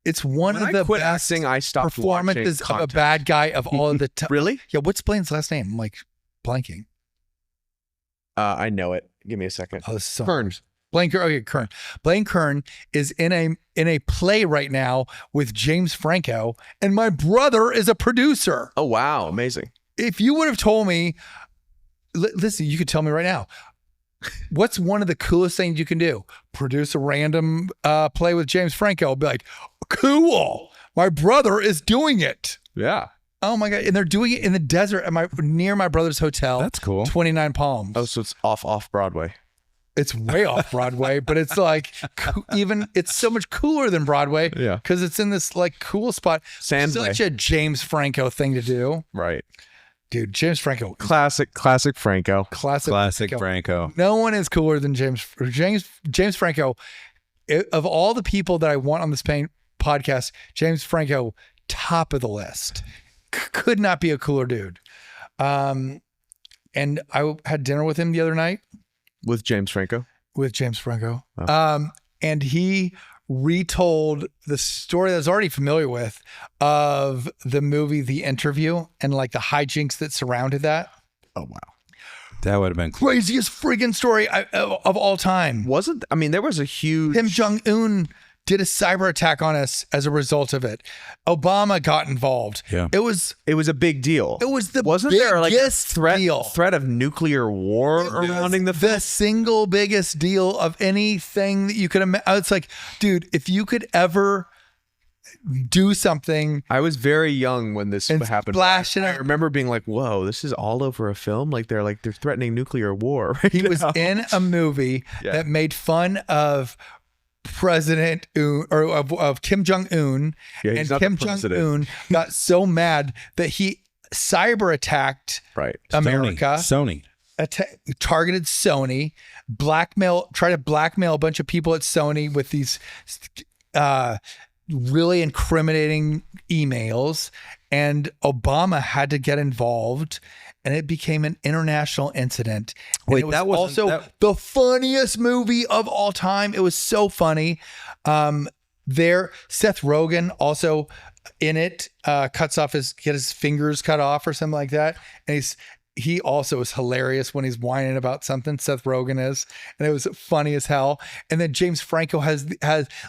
It's one When of I the quit best acting, I stopped performances watching of a content. bad guy of all of the time. Really? Yeah, what's Blaine's last name? I'm like blanking. I know it. Give me a second. Oh, this is so Kearns. Blaine Kern. Okay, Kern. Blaine Kern is in a play right now with James Franco, and my brother is a producer. Oh, wow. Amazing. If you would have told me, listen, you could tell me right now, what's one of the coolest things you can do? Produce a random play with James Franco. I'll be like, cool. My brother is doing it. Yeah. Oh my God. And they're doing it in the desert near my brother's hotel. That's cool. 29 Palms. Oh, so it's off Broadway. It's way off Broadway, but it's like it's so much cooler than Broadway. Yeah. Because it's in this like cool spot. Sandway. Such a James Franco thing to do. Right. Dude, James Franco. Classic Franco. Classic Franco. No one is cooler than James Franco. Of all the people that I want on this podcast, James Franco, top of the list. Could not be a cooler dude. And I had dinner with him the other night. With James Franco. Oh. And he retold the story that I was already familiar with of the movie The Interview and like the hijinks that surrounded that. Oh, wow. That would have been cool. Craziest friggin' story of all time. There was a huge... Kim Jong-un did a cyber attack on us as a result of it. Obama got involved. Yeah. It was a big deal. the Wasn't biggest there like a deal. threat of nuclear war surrounding the single biggest deal of anything that you could imagine. It's like, dude, if you could ever do something. I was very young when this And happened. splash it I up. remember being like, "Whoa, this is all over a film. They're threatening nuclear war." Right He was now. in a movie Yeah. that made fun of President Un, or of Kim Jong-un. Yeah, he's And not the Kim president. Jong-un got so mad that he cyber attacked Right. America. Sony. Targeted Sony, tried to blackmail a bunch of people at Sony with these really incriminating emails, and Obama had to get involved, and it became an international incident. And Wait, it was that wasn't- also that- the funniest movie of all time. It was so funny. Seth Rogen also in it get his fingers cut off or something like that, and he also is hilarious when he's whining about something. Seth Rogen is, and it was funny as hell. And then James Franco has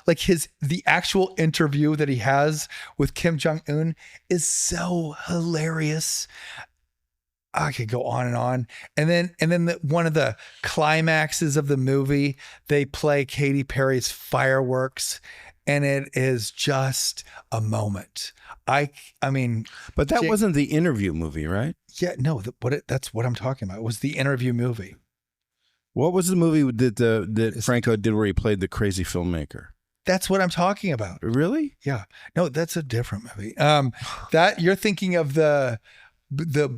like the actual interview that he has with Kim Jong-un is so hilarious. I could go on and on. And then one of the climaxes of the movie, they play Katy Perry's Fireworks, and it is just a moment. I mean, But that wasn't the interview movie, right? yeah, no, that's what I'm talking about. It was the interview movie. What was the movie that Franco did where he played the crazy filmmaker? That's what I'm talking about. Really? Yeah. No, that's a different movie. That you're thinking of the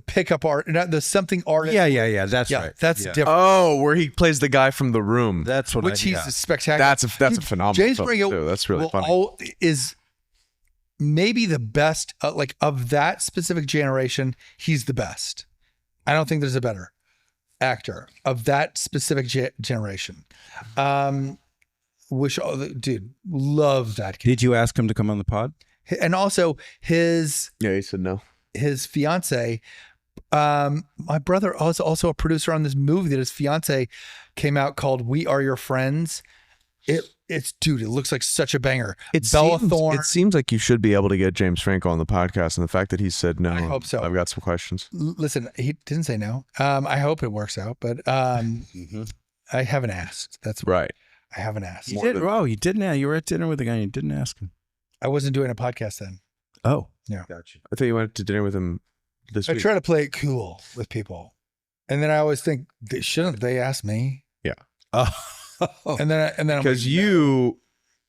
pickup art, not the something artist. Yeah. That's right. That's different. Oh, where he plays the guy from The Room. That's what Which he's spectacular. That's a phenomenal James film, Franco too. That's really funny. Is maybe the best, like of that specific generation. He's the best. I don't think there's a better actor of that specific generation. Dude, love that kid. Did you ask him to come on the pod? And also Yeah, he said no. his fiance, my brother was also a producer on this movie that his fiance came out called We Are Your Friends. It looks like such a banger. Bella Thorne. It seems like you should be able to get James Franco on the podcast, and the fact that he said no, I hope so. I've got some questions. Listen, he didn't say no. I hope it works out, but I haven't asked. That's Right. I haven't asked. You didn't. You were at dinner with the guy and you didn't ask him. I wasn't doing a podcast then. Oh, yeah. Gotcha. I thought you went to dinner with him this I week. try to play it cool with people, and then I always think, shouldn't they ask me? Yeah. And then I'm Because like,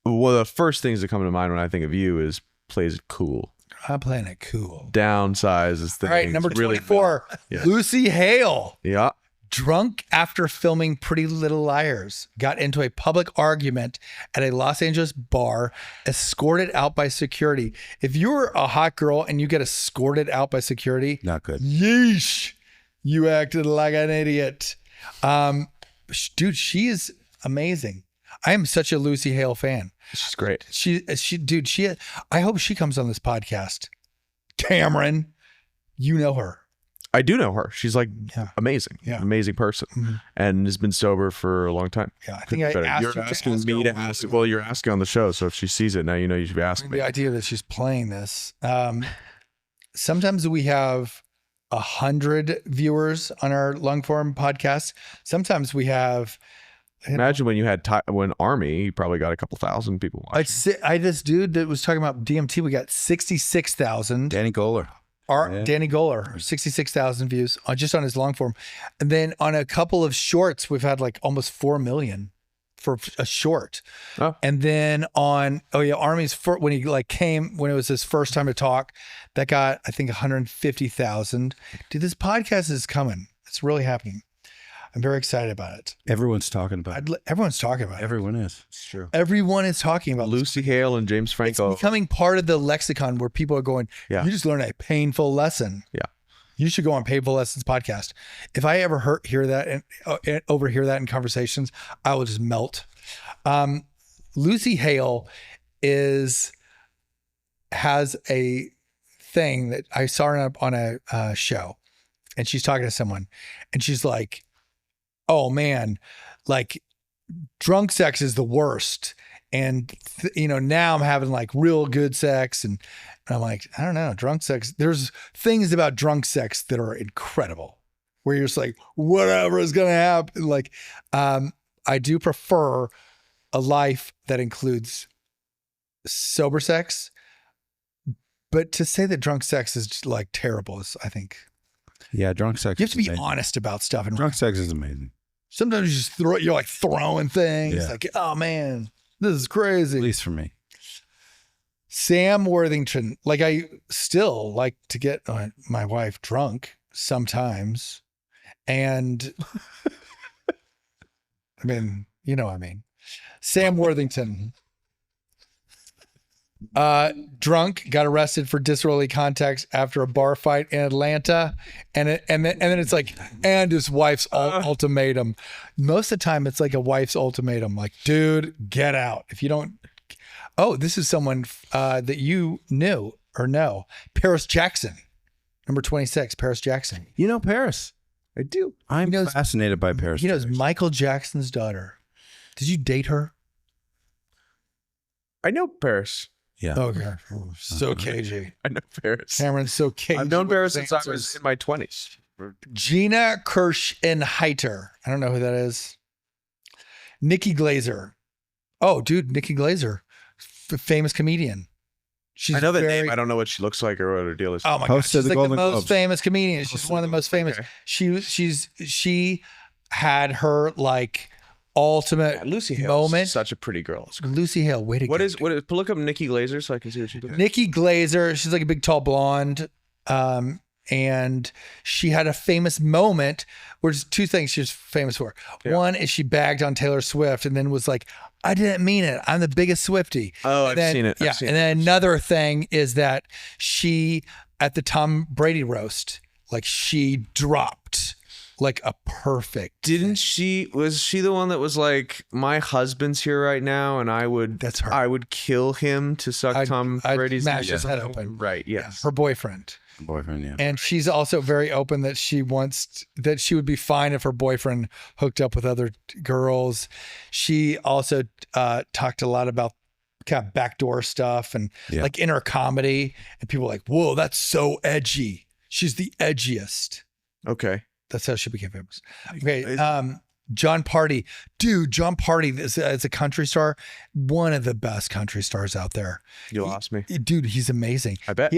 one of the first things that come to mind when I think of you is plays it cool. I'm playing it cool. Downsizes things. All right, number really 24, Yeah. Lucy Hale. Yeah. Drunk after filming Pretty Little Liars, got into a public argument at a Los Angeles bar, escorted out by security. If you're a hot girl and you get escorted out by security, Not good. yeesh, you acted like an idiot. Dude, she is amazing. I am such a Lucy Hale fan. She's great. I hope she comes on this podcast. Cameron, you know her. I do know her. She's like amazing. Yeah. Amazing person. And has been sober for a long time. Yeah, I think I asked You're you to asking ask me her to when ask. we- Well, you're asking on the show, so if she sees it now, you know you should be asking me. The idea that she's playing this. Sometimes we have 100 viewers on our long form podcast. Sometimes we have. Imagine when you had when Armie, you probably got a couple thousand people watching. This dude that was talking about DMT, we got 66,000. Danny Goller. Danny Goller, 66,000 views just on his long form. And then on a couple of shorts, we've had like almost 4 million for a short. Oh. And then on, Armie's, when he when it was his first time to talk, that got, I think, 150,000. Dude, this podcast is coming. It's really happening. I'm very excited about it. Everyone's talking about it. Everyone's talking about it. Everyone is. It's true. Everyone is talking about Lucy Hale and James Franco. It's becoming part of the lexicon where people are going, Yeah. you just learned a painful lesson. Yeah. You should go on Painful Lessons podcast. If I ever hear that and overhear that in conversations, I will just melt. Lucy Hale has a thing that I saw her on a show, and she's talking to someone, and she's like, "Oh man, like drunk sex is the worst." And, now I'm having like real good sex. And I'm like, I don't know, drunk sex. There's things about drunk sex that are incredible where you're just like, whatever is going to happen. Like, I do prefer a life that includes sober sex. But to say that drunk sex is just like terrible is, I think. Yeah, drunk sex. You have to be amazing. honest about stuff. And Drunk sex is amazing. sometimes you just you're like throwing things. Yeah. Like, oh man, this is crazy. At least for me. Sam Worthington, like I still like to get my wife drunk sometimes. And I mean, Sam Worthington, drunk, got arrested for disorderly conduct after a bar fight in Atlanta. And then it's like, and his wife's ultimatum. Most of the time it's like a wife's ultimatum. Like, dude, get out. If you don't, this is someone that you knew or know. Paris Jackson, number 26, Paris Jackson. You know Paris. I do. I'm fascinated by Paris. He knows Michael Jackson's daughter. Did you date her? I know Paris. Yeah. Okay. So cagey. I know Paris. Cameron's so cagey. I've known with Paris his since I answers. was in my 20s. Gina Kirschenheiter. I don't know who that is. Nikki Glazer. Oh, dude, Nikki Glazer. famous comedian. She's I know the name. I don't know what she looks like or what her deal is. Oh my god, she's like the most famous comedian. She's one of the most famous. Okay. She had her like ultimate Lucy Hale moment. Such a pretty girl. Lucy Hale, way to go. What is look up Nikki Glaser so I can see what she does. Nikki Glaser, she's like a big tall blonde. And she had a famous moment where there's two things she's famous for. Yeah. One is she bagged on Taylor Swift and then was like, I didn't mean it. I'm the biggest Swiftie. Oh, I've seen it. Yeah. And then another thing is that she, at the Tom Brady roast, like she dropped like a perfect. Was she the one that was like, my husband's here right now and That's her. I would kill him to suck Tom Brady's smash his head open. Right. Yes. Yeah, her boyfriend. Yeah. And she's also very open that she would be fine if her boyfriend hooked up with other girls. She also talked a lot about kind of backdoor stuff and like inner comedy. And people were like, whoa, that's so edgy. She's the edgiest. Okay. That's how she became famous. Okay. John Party. Dude, John Party is a country star. One of the best country stars out there. You lost me. Dude, he's amazing. I bet.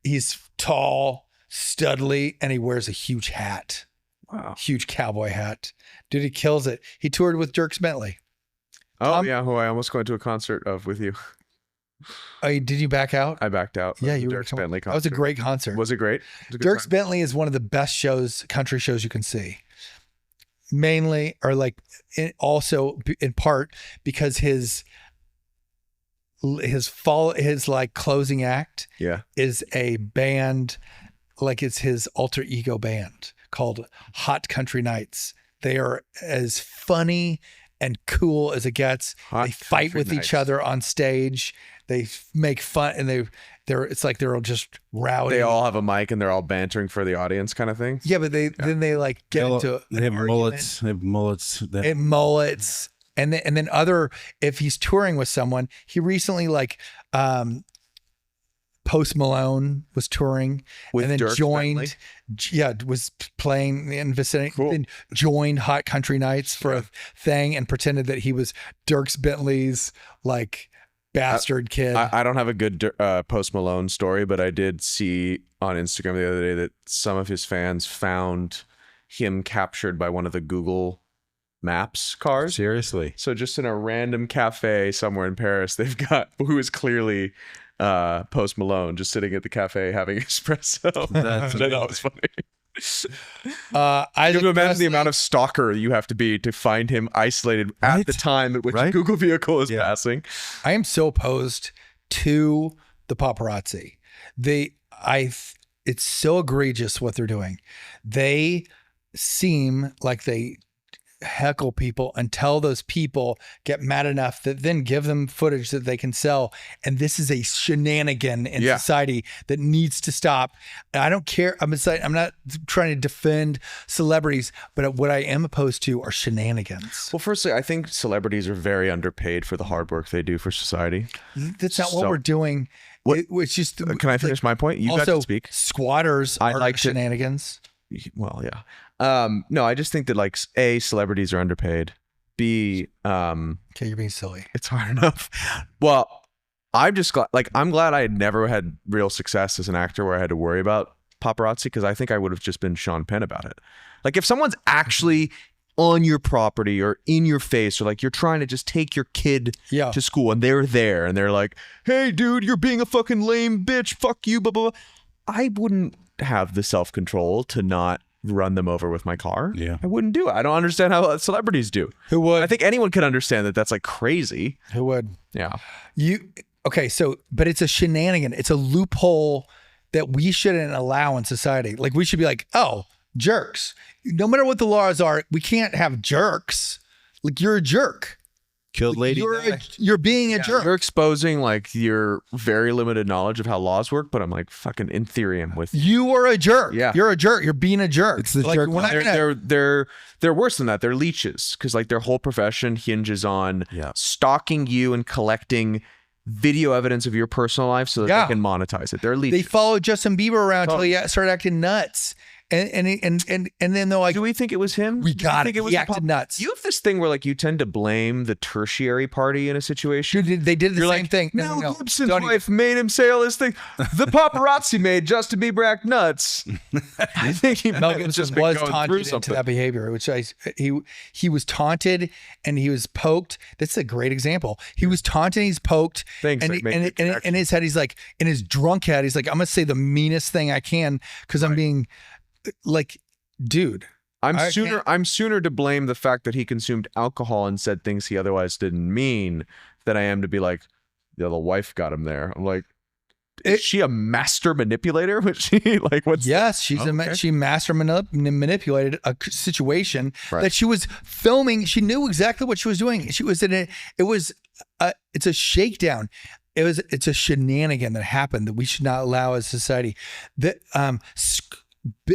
He's tall, studly, and he wears a huge hat. Wow. Huge cowboy hat. Dude, he kills it. He toured with Dierks Bentley. Oh, yeah, who I almost went to a concert of with you. Oh, did you back out? I backed out. Yeah, you Dierks Bentley concert. That was a great concert. Was it great? Dierks Bentley is one of the best country shows you can see. Mainly, or like, also in part because his like closing act is a band, like it's his alter ego band called Hot Country Nights. They are as funny and cool as it gets. They fight with each other on stage. They make fun and it's like they're all just rowdy. They all have a mic and they're all bantering for the audience kind of thing. Yeah, but then they like get into they have mullets. They have mullets. Mullets. And then if he's touring with someone, he recently like Post Malone was touring with and then joined. Was playing in vicinity. Cool. Then joined Hot Country Nights for a thing and pretended that he was Dierks Bentley's like bastard kid. I don't have a good Post Malone story, but I did see on Instagram the other day that some of his fans found him captured by one of the Google Maps cars. Seriously. So just in a random cafe somewhere in Paris, they've got who is clearly Post Malone just sitting at the cafe having espresso. That was funny. I can imagine the amount of stalker you have to be to find him isolated at the time at which a Google vehicle is passing. I am so opposed to the paparazzi. It's so egregious what they're doing. They seem like they heckle people until those people get mad enough that then give them footage that they can sell. And this is a shenanigan in society that needs to stop. I don't care. I'm not trying to defend celebrities, but what I am opposed to are shenanigans. Well, firstly, I think celebrities are very underpaid for the hard work they do for society. That's not what we're doing. It's just. Can I finish my point? You got to speak. Squatters are shenanigans. Well, yeah. No, I just think that like A, celebrities are underpaid. B, okay, you're being silly. It's hard enough. Well, I'm just glad, I'm glad I had never had real success as an actor where I had to worry about paparazzi, because I think I would have just been Sean Penn about it. Like if someone's actually on your property or in your face, or like you're trying to just take your kid to school and they're there and they're like, hey dude, you're being a fucking lame bitch, fuck you, blah, blah, blah. I wouldn't have the self-control to not run them over with my car. Yeah. I wouldn't do it. I don't understand how celebrities do. Who would? I think anyone could understand that that's like crazy. Who would? Yeah. But it's a shenanigan. It's a loophole that we shouldn't allow in society. Like we should be like, oh, jerks. No matter what the laws are, we can't have jerks. Like you're a jerk. Killed lady. You're being a jerk. You're exposing like your very limited knowledge of how laws work, but I'm like fucking in theory I'm with you. You are a jerk. Yeah. You're a jerk. You're being a jerk. It's the jerk. They're worse than that. They're leeches, because like their whole profession hinges on stalking you and collecting video evidence of your personal life so that they can monetize it. They're leeches. They followed Justin Bieber around until he started acting nuts. and then they're like, do we think it was him? we got it. Think He acted nuts. You have this thing where like you tend to blame the tertiary party in a situation. Dude, they did the same thing. Mel Gibson's wife made him say all this thing. The paparazzi made Justin Bieber act nuts. I think Mel Gibson was taunted into that behavior, which he was taunted and he was poked. That's a great example. He was taunted, he's poked. Thanks. And in his head, he's like, in his drunk head, he's like, I'm gonna say the meanest thing I can because I'm being like, dude. I'm sooner to blame the fact that he consumed alcohol and said things he otherwise didn't mean than I am to be like, yeah, the wife got him there. I'm like, is she a master manipulator? Was she like, what's yes, she master manipulated a situation that she was filming. She knew exactly what she was doing. She was in it. It's a shakedown. It's a shenanigan that happened that we should not allow as society. That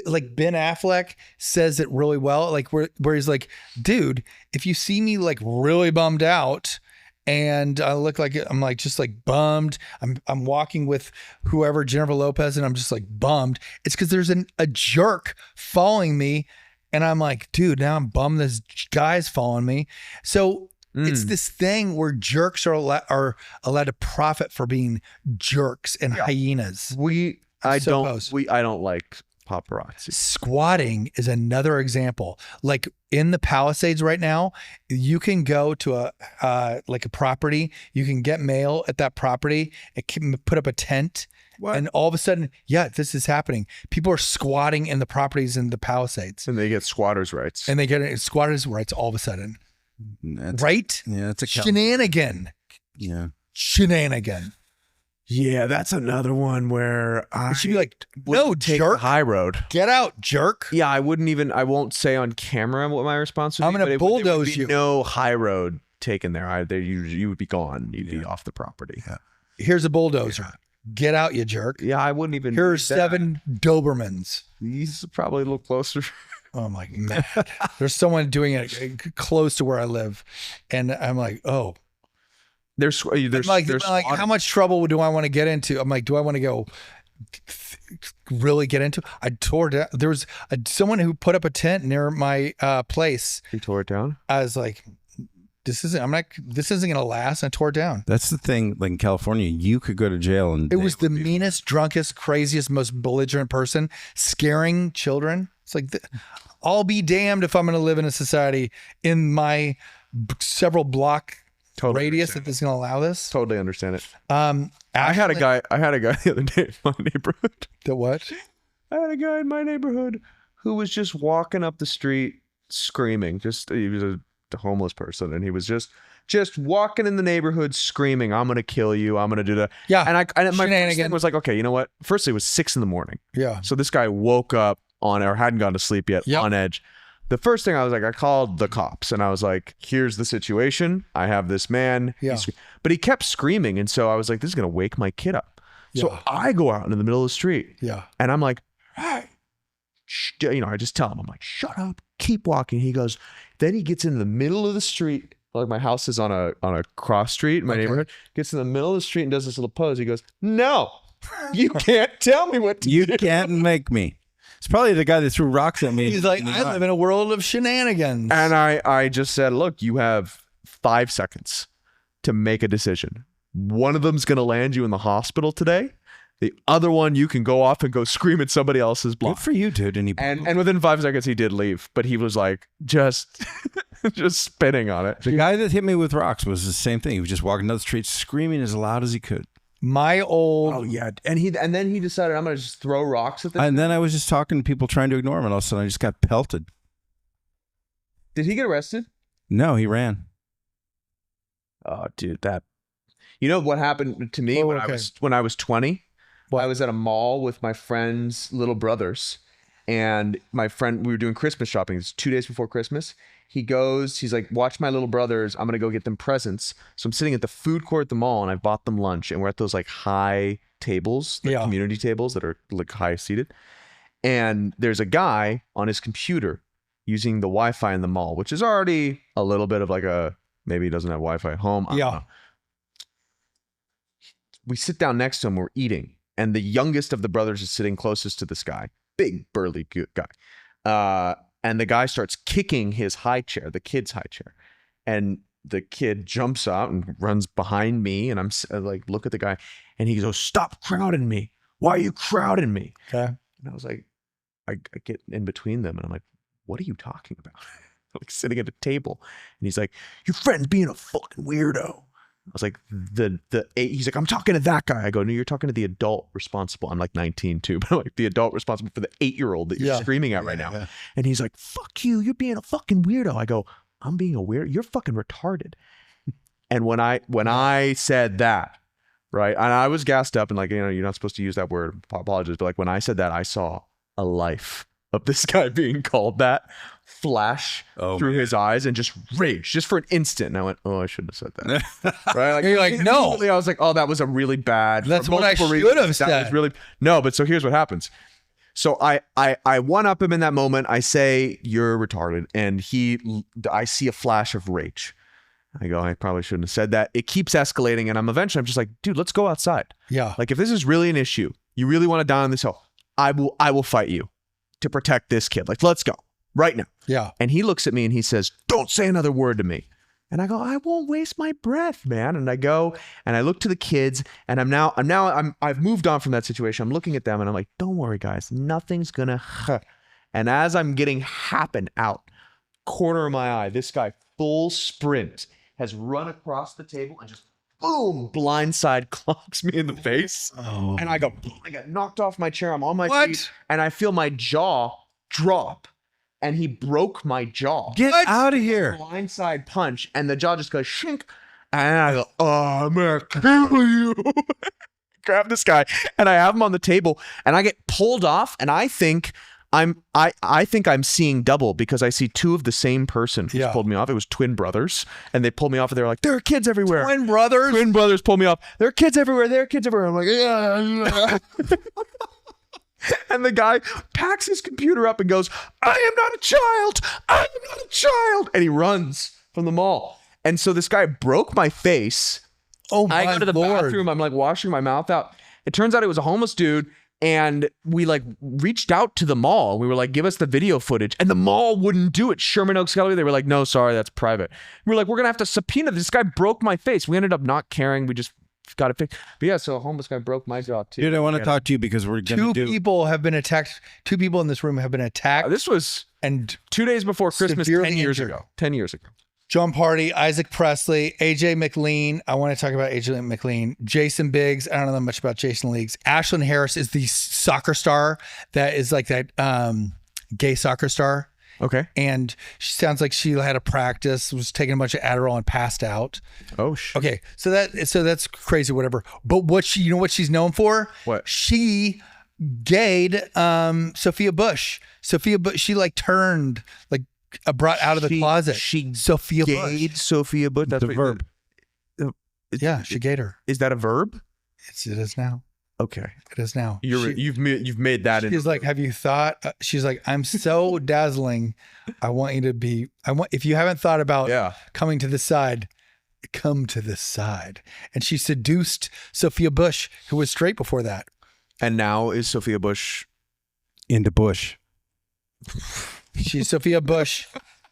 like Ben Affleck says it really well, like where he's like, dude, if you see me like really bummed out and I look like I'm like just like bummed, I'm walking with whoever, Jennifer Lopez, and I'm just like bummed, it's because there's a jerk following me and I'm like, dude, now I'm bummed this guy's following me. So it's this thing where jerks are allowed to profit for being jerks and hyenas. I don't like paparazzi. Squatting is another example. Like in the Palisades right now, you can go to a property, you can get mail at that property, it can put up a tent. What? And all of a sudden, this is happening. People are squatting in the properties in the Palisades. And they get squatters' rights. And they get squatters' rights all of a sudden. Right? Yeah, it's a shenanigan. Yeah. Shenanigan. Yeah, that's another one where I should be like, no, take jerk. The high road. Get out, jerk. Yeah, I won't say on camera what my response would be. I'm going to bulldoze you. No high road taken there. You would be gone. You'd be off the property. Yeah. Here's a bulldozer. Get out, you jerk. Yeah, I wouldn't even. Here's 7 Dobermans. These probably a little closer. Oh my God. There's someone doing it close to where I live. And I'm like, oh. There's how much trouble do I want to get into? I'm like, do I want to go really get into? I tore down. There was someone who put up a tent near my place. He tore it down. I was like, this isn't going to last. I tore it down. That's the thing. Like in California, you could go to jail and it was the meanest, drunkest, craziest, most belligerent person scaring children. It's like, I'll be damned if I'm going to live in a society in my several block radius that is going to allow this. Totally understand it. I had a guy the other day in my neighborhood. The what? I had a guy in my neighborhood who was just walking up the street screaming. He was a homeless person, and he was just walking in the neighborhood screaming, "I'm going to kill you. I'm going to do that." Yeah. And my first thing was like, okay, you know what? Firstly, it was 6 a.m. Yeah. So this guy woke up or hadn't gone to sleep yet, on edge. The first thing I was like, I called the cops and I was like, here's the situation. I have this man. Yeah. But he kept screaming. And so I was like, this is going to wake my kid up. Yeah. So I go out into the middle of the street. Yeah. And I'm like, hey, I just tell him, I'm like, shut up, keep walking. He goes, then he gets in the middle of the street. Like my house is on a cross street in my neighborhood. Gets in the middle of the street and does this little pose. He goes, no, you can't tell me what to do. You can't make me. It's probably the guy that threw rocks at me. He's like, I live in a world of shenanigans. And I just said, look, you have 5 seconds to make a decision. One of them's going to land you in the hospital today. The other one, you can go off and go scream at somebody else's block. Good for you, dude. And within 5 seconds, he did leave. But he was like, just spinning on it. The guy that hit me with rocks was the same thing. He was just walking down the street screaming as loud as he could. And then he decided, I'm gonna just throw rocks at them. And then I was just talking to people trying to ignore him, and all of a sudden I just got pelted. Did he get arrested? No, he ran. Oh, dude, you know what happened to me when I was 20? Well, I was at a mall with my friend's little brothers, and we were doing Christmas shopping. It's 2 days before Christmas. He's like, watch my little brothers. I'm going to go get them presents. So I'm sitting at the food court at the mall and I bought them lunch, and we're at those like high tables, community tables that are like high seated. And there's a guy on his computer using the Wi-Fi in the mall, which is already a little bit of like maybe he doesn't have Wi-Fi at home. I don't know. We sit down next to him. We're eating. And the youngest of the brothers is sitting closest to this guy. big burly guy. And the guy starts kicking his high chair, the kid's high chair. And the kid jumps out and runs behind me. And I'm like, look at the guy. And he goes, stop crowding me. Why are you crowding me? Okay. And I was like, I get in between them. And I'm like, what are you talking about? Like sitting at a table. And he's like, your friend's being a fucking weirdo. I was like, he's like, I'm talking to that guy. I go, no, you're talking to the adult responsible. I'm like 19 too, but I'm like the adult responsible for the 8-year-old that you're screaming at right now. Yeah. And he's like, fuck you. You're being a fucking weirdo. I go, I'm being a weirdo. You're fucking retarded. And when I said that, right, and I was gassed up and like, you're not supposed to use that word, apologies, but like when I said that, I saw a life of this guy being called that flash through his eyes and just rage just for an instant. And I went, oh, I shouldn't have said that. Right? Like, you're like, no. I was like, oh, that was a really bad. That's what I should have said. That was really no. But so here's what happens. So I one up him in that moment. I say, you're retarded, and I see a flash of rage. I go, I probably shouldn't have said that. It keeps escalating, and I'm just like, dude, let's go outside. Yeah. Like if this is really an issue, you really want to die on this hill, I will fight you to protect this kid. Like, let's go right now. Yeah. And he looks at me and he says, don't say another word to me. And I go, I won't waste my breath, man. And I go and I look to the kids, and I've moved on from that situation. I'm looking at them and I'm like, don't worry, guys, nothing's gonna. And as I'm getting happen out, corner of my eye, this guy full sprint has run across the table and just boom, blindside clocks me in the face. Oh. And I got knocked off my chair. I'm on my feet and I feel my jaw drop. And he broke my jaw. Get out of here. Blindside punch. And the jaw just goes shink. And I go, oh, I'm going to kill you. Grab this guy. And I have him on the table. And I get pulled off. And I think I'm seeing double because I see two of the same person who pulled me off. It was twin brothers. And they pulled me off and they were like, there are kids everywhere. Twin brothers? Twin brothers pulled me off. There are kids everywhere. There are kids everywhere. I'm like, yeah. And the guy packs his computer up and goes, I am not a child. I am not a child. And he runs from the mall. And so this guy broke my face. Oh, my I go to the Lord. bathroom. I'm like washing my mouth out. It turns out it was a homeless dude. And we like reached out to the mall. We were like, give us the video footage. And the mall wouldn't do it. Sherman Oaks Gallery. They were like, no, sorry, that's private. We were like, we're going to have to subpoena. This guy broke my face. We ended up not caring. We just got it fixed. But yeah, so a homeless guy broke my jaw too. Dude, I want to talk to you because we're going to do... Two people have been attacked. Two people in this room have been attacked. This was and 2 days before Christmas 10 years ago. 10 years ago. John Party, Isaac Presley, AJ McLean. I want to talk about AJ McLean. Jason Biggs. I don't know much about Jason Leagues. Ashlyn Harris is the soccer star that is like that gay soccer star. Okay. And she sounds like she had a practice, was taking a bunch of Adderall and passed out. Oh, okay. So that's crazy, whatever. But what she's known for? What? She gayed Sophia Bush. Sophia Bush, she like turned, like brought out of the closet. Sophia gayed Bush. Sophia Bush. That's the verb. Yeah, she gayed her. Is that a verb? It is now. Okay. It is now. You've made that. She's like, have you thought? She's like, I'm so dazzling. I want you to be. If you haven't thought about coming to the side, come to the side. And she seduced Sophia Bush, who was straight before that. And now is Sophia Bush into Bush? She's Sophia Bush.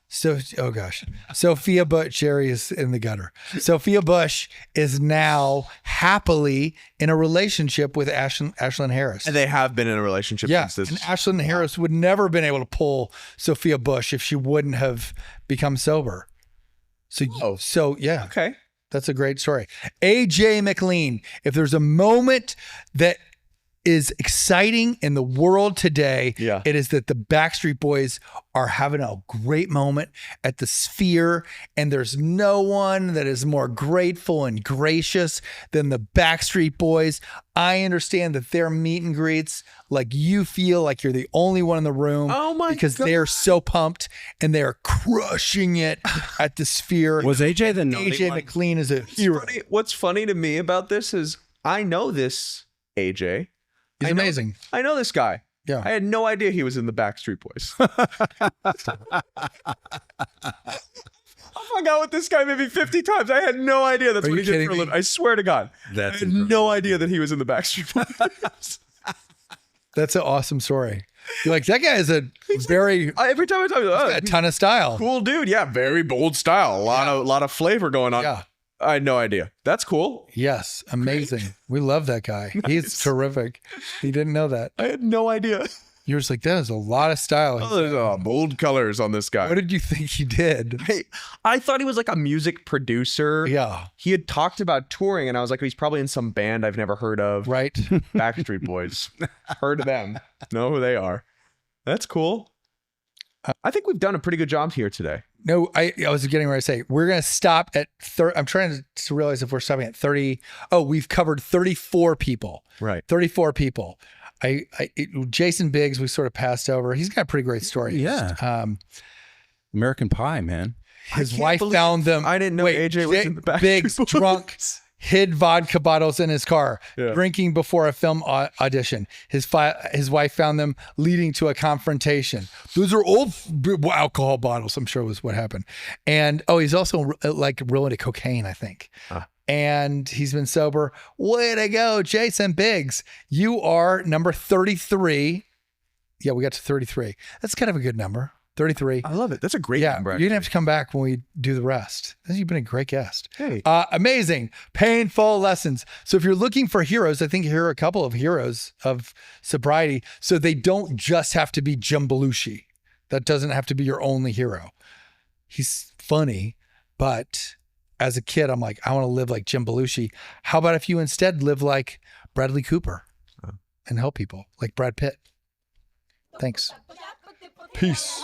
So, oh gosh, Sophia Bush, Jerry is in the gutter. Sophia Bush is now happily in a relationship with Ashlyn Harris. And they have been in a relationship since this. And Ashlyn Harris would never have been able to pull Sophia Bush if she wouldn't have become sober. So yeah. Okay. That's a great story. AJ McLean, if there's a moment that is exciting in the world today, it is that the Backstreet Boys are having a great moment at the Sphere, and there's no one that is more grateful and gracious than the Backstreet Boys. I understand that their meet and greets, like you feel like you're the only one in the room because they're so pumped and they're crushing it at the Sphere. Was AJ the AJ McLean is a hero. What's funny to me about this is I know this AJ. He's amazing. I know this guy. Yeah. I had no idea he was in the Backstreet Boys. I hung out with this guy maybe 50 times. I had no idea that's what he did for a living. I swear to God. I had no idea that he was in the Backstreet Boys. That's an awesome story. You're like, that guy is a very Every time I talk about a ton of style. cool dude, yeah, very bold style, a lot of flavor going on. Yeah. I had no idea. That's cool. Yes, amazing. We love that guy. He's terrific. He didn't know that. I had no idea. You're just like, that is a lot of style. Oh, there's bold colors on this guy. What did you think he did? Hey, I thought he was like a music producer. Yeah. He had talked about touring, and I was like, he's probably in some band I've never heard of. Right. Backstreet Boys. Heard of them. Know who they are. That's cool. I think we've done a pretty good job here today. No, I was getting ready to say, we're going to stop at 30. I'm trying to realize if we're stopping at 30. Oh, we've covered 34 people. Right. 34 people. Jason Biggs, we sort of passed over. He's got a pretty great story. Yeah. American Pie, man. His wife found them. I didn't know AJ was in the Backstreet Biggs Boys. drunk, hid vodka bottles in his car, Yeah. drinking before a film audition. His wife found them, leading to a confrontation. Those are old alcohol bottles, I'm sure was what happened. And he's also like real into cocaine, I think. And he's been sober. Way to go, Jason Biggs. You are number 33. Yeah, we got to 33. That's kind of a good number. 33. I love it. That's a great Yeah, number. you're going to have to come back when we do the rest. You've been a great guest. Hey. Amazing. Painful lessons. So if you're looking for heroes, I think here are a couple of heroes of sobriety. So they don't just have to be Jim Belushi. That doesn't have to be your only hero. He's funny, but as a kid, I'm like, I want to live like Jim Belushi. How about if you instead live like Bradley Cooper and help people like Brad Pitt? Thanks. Peace.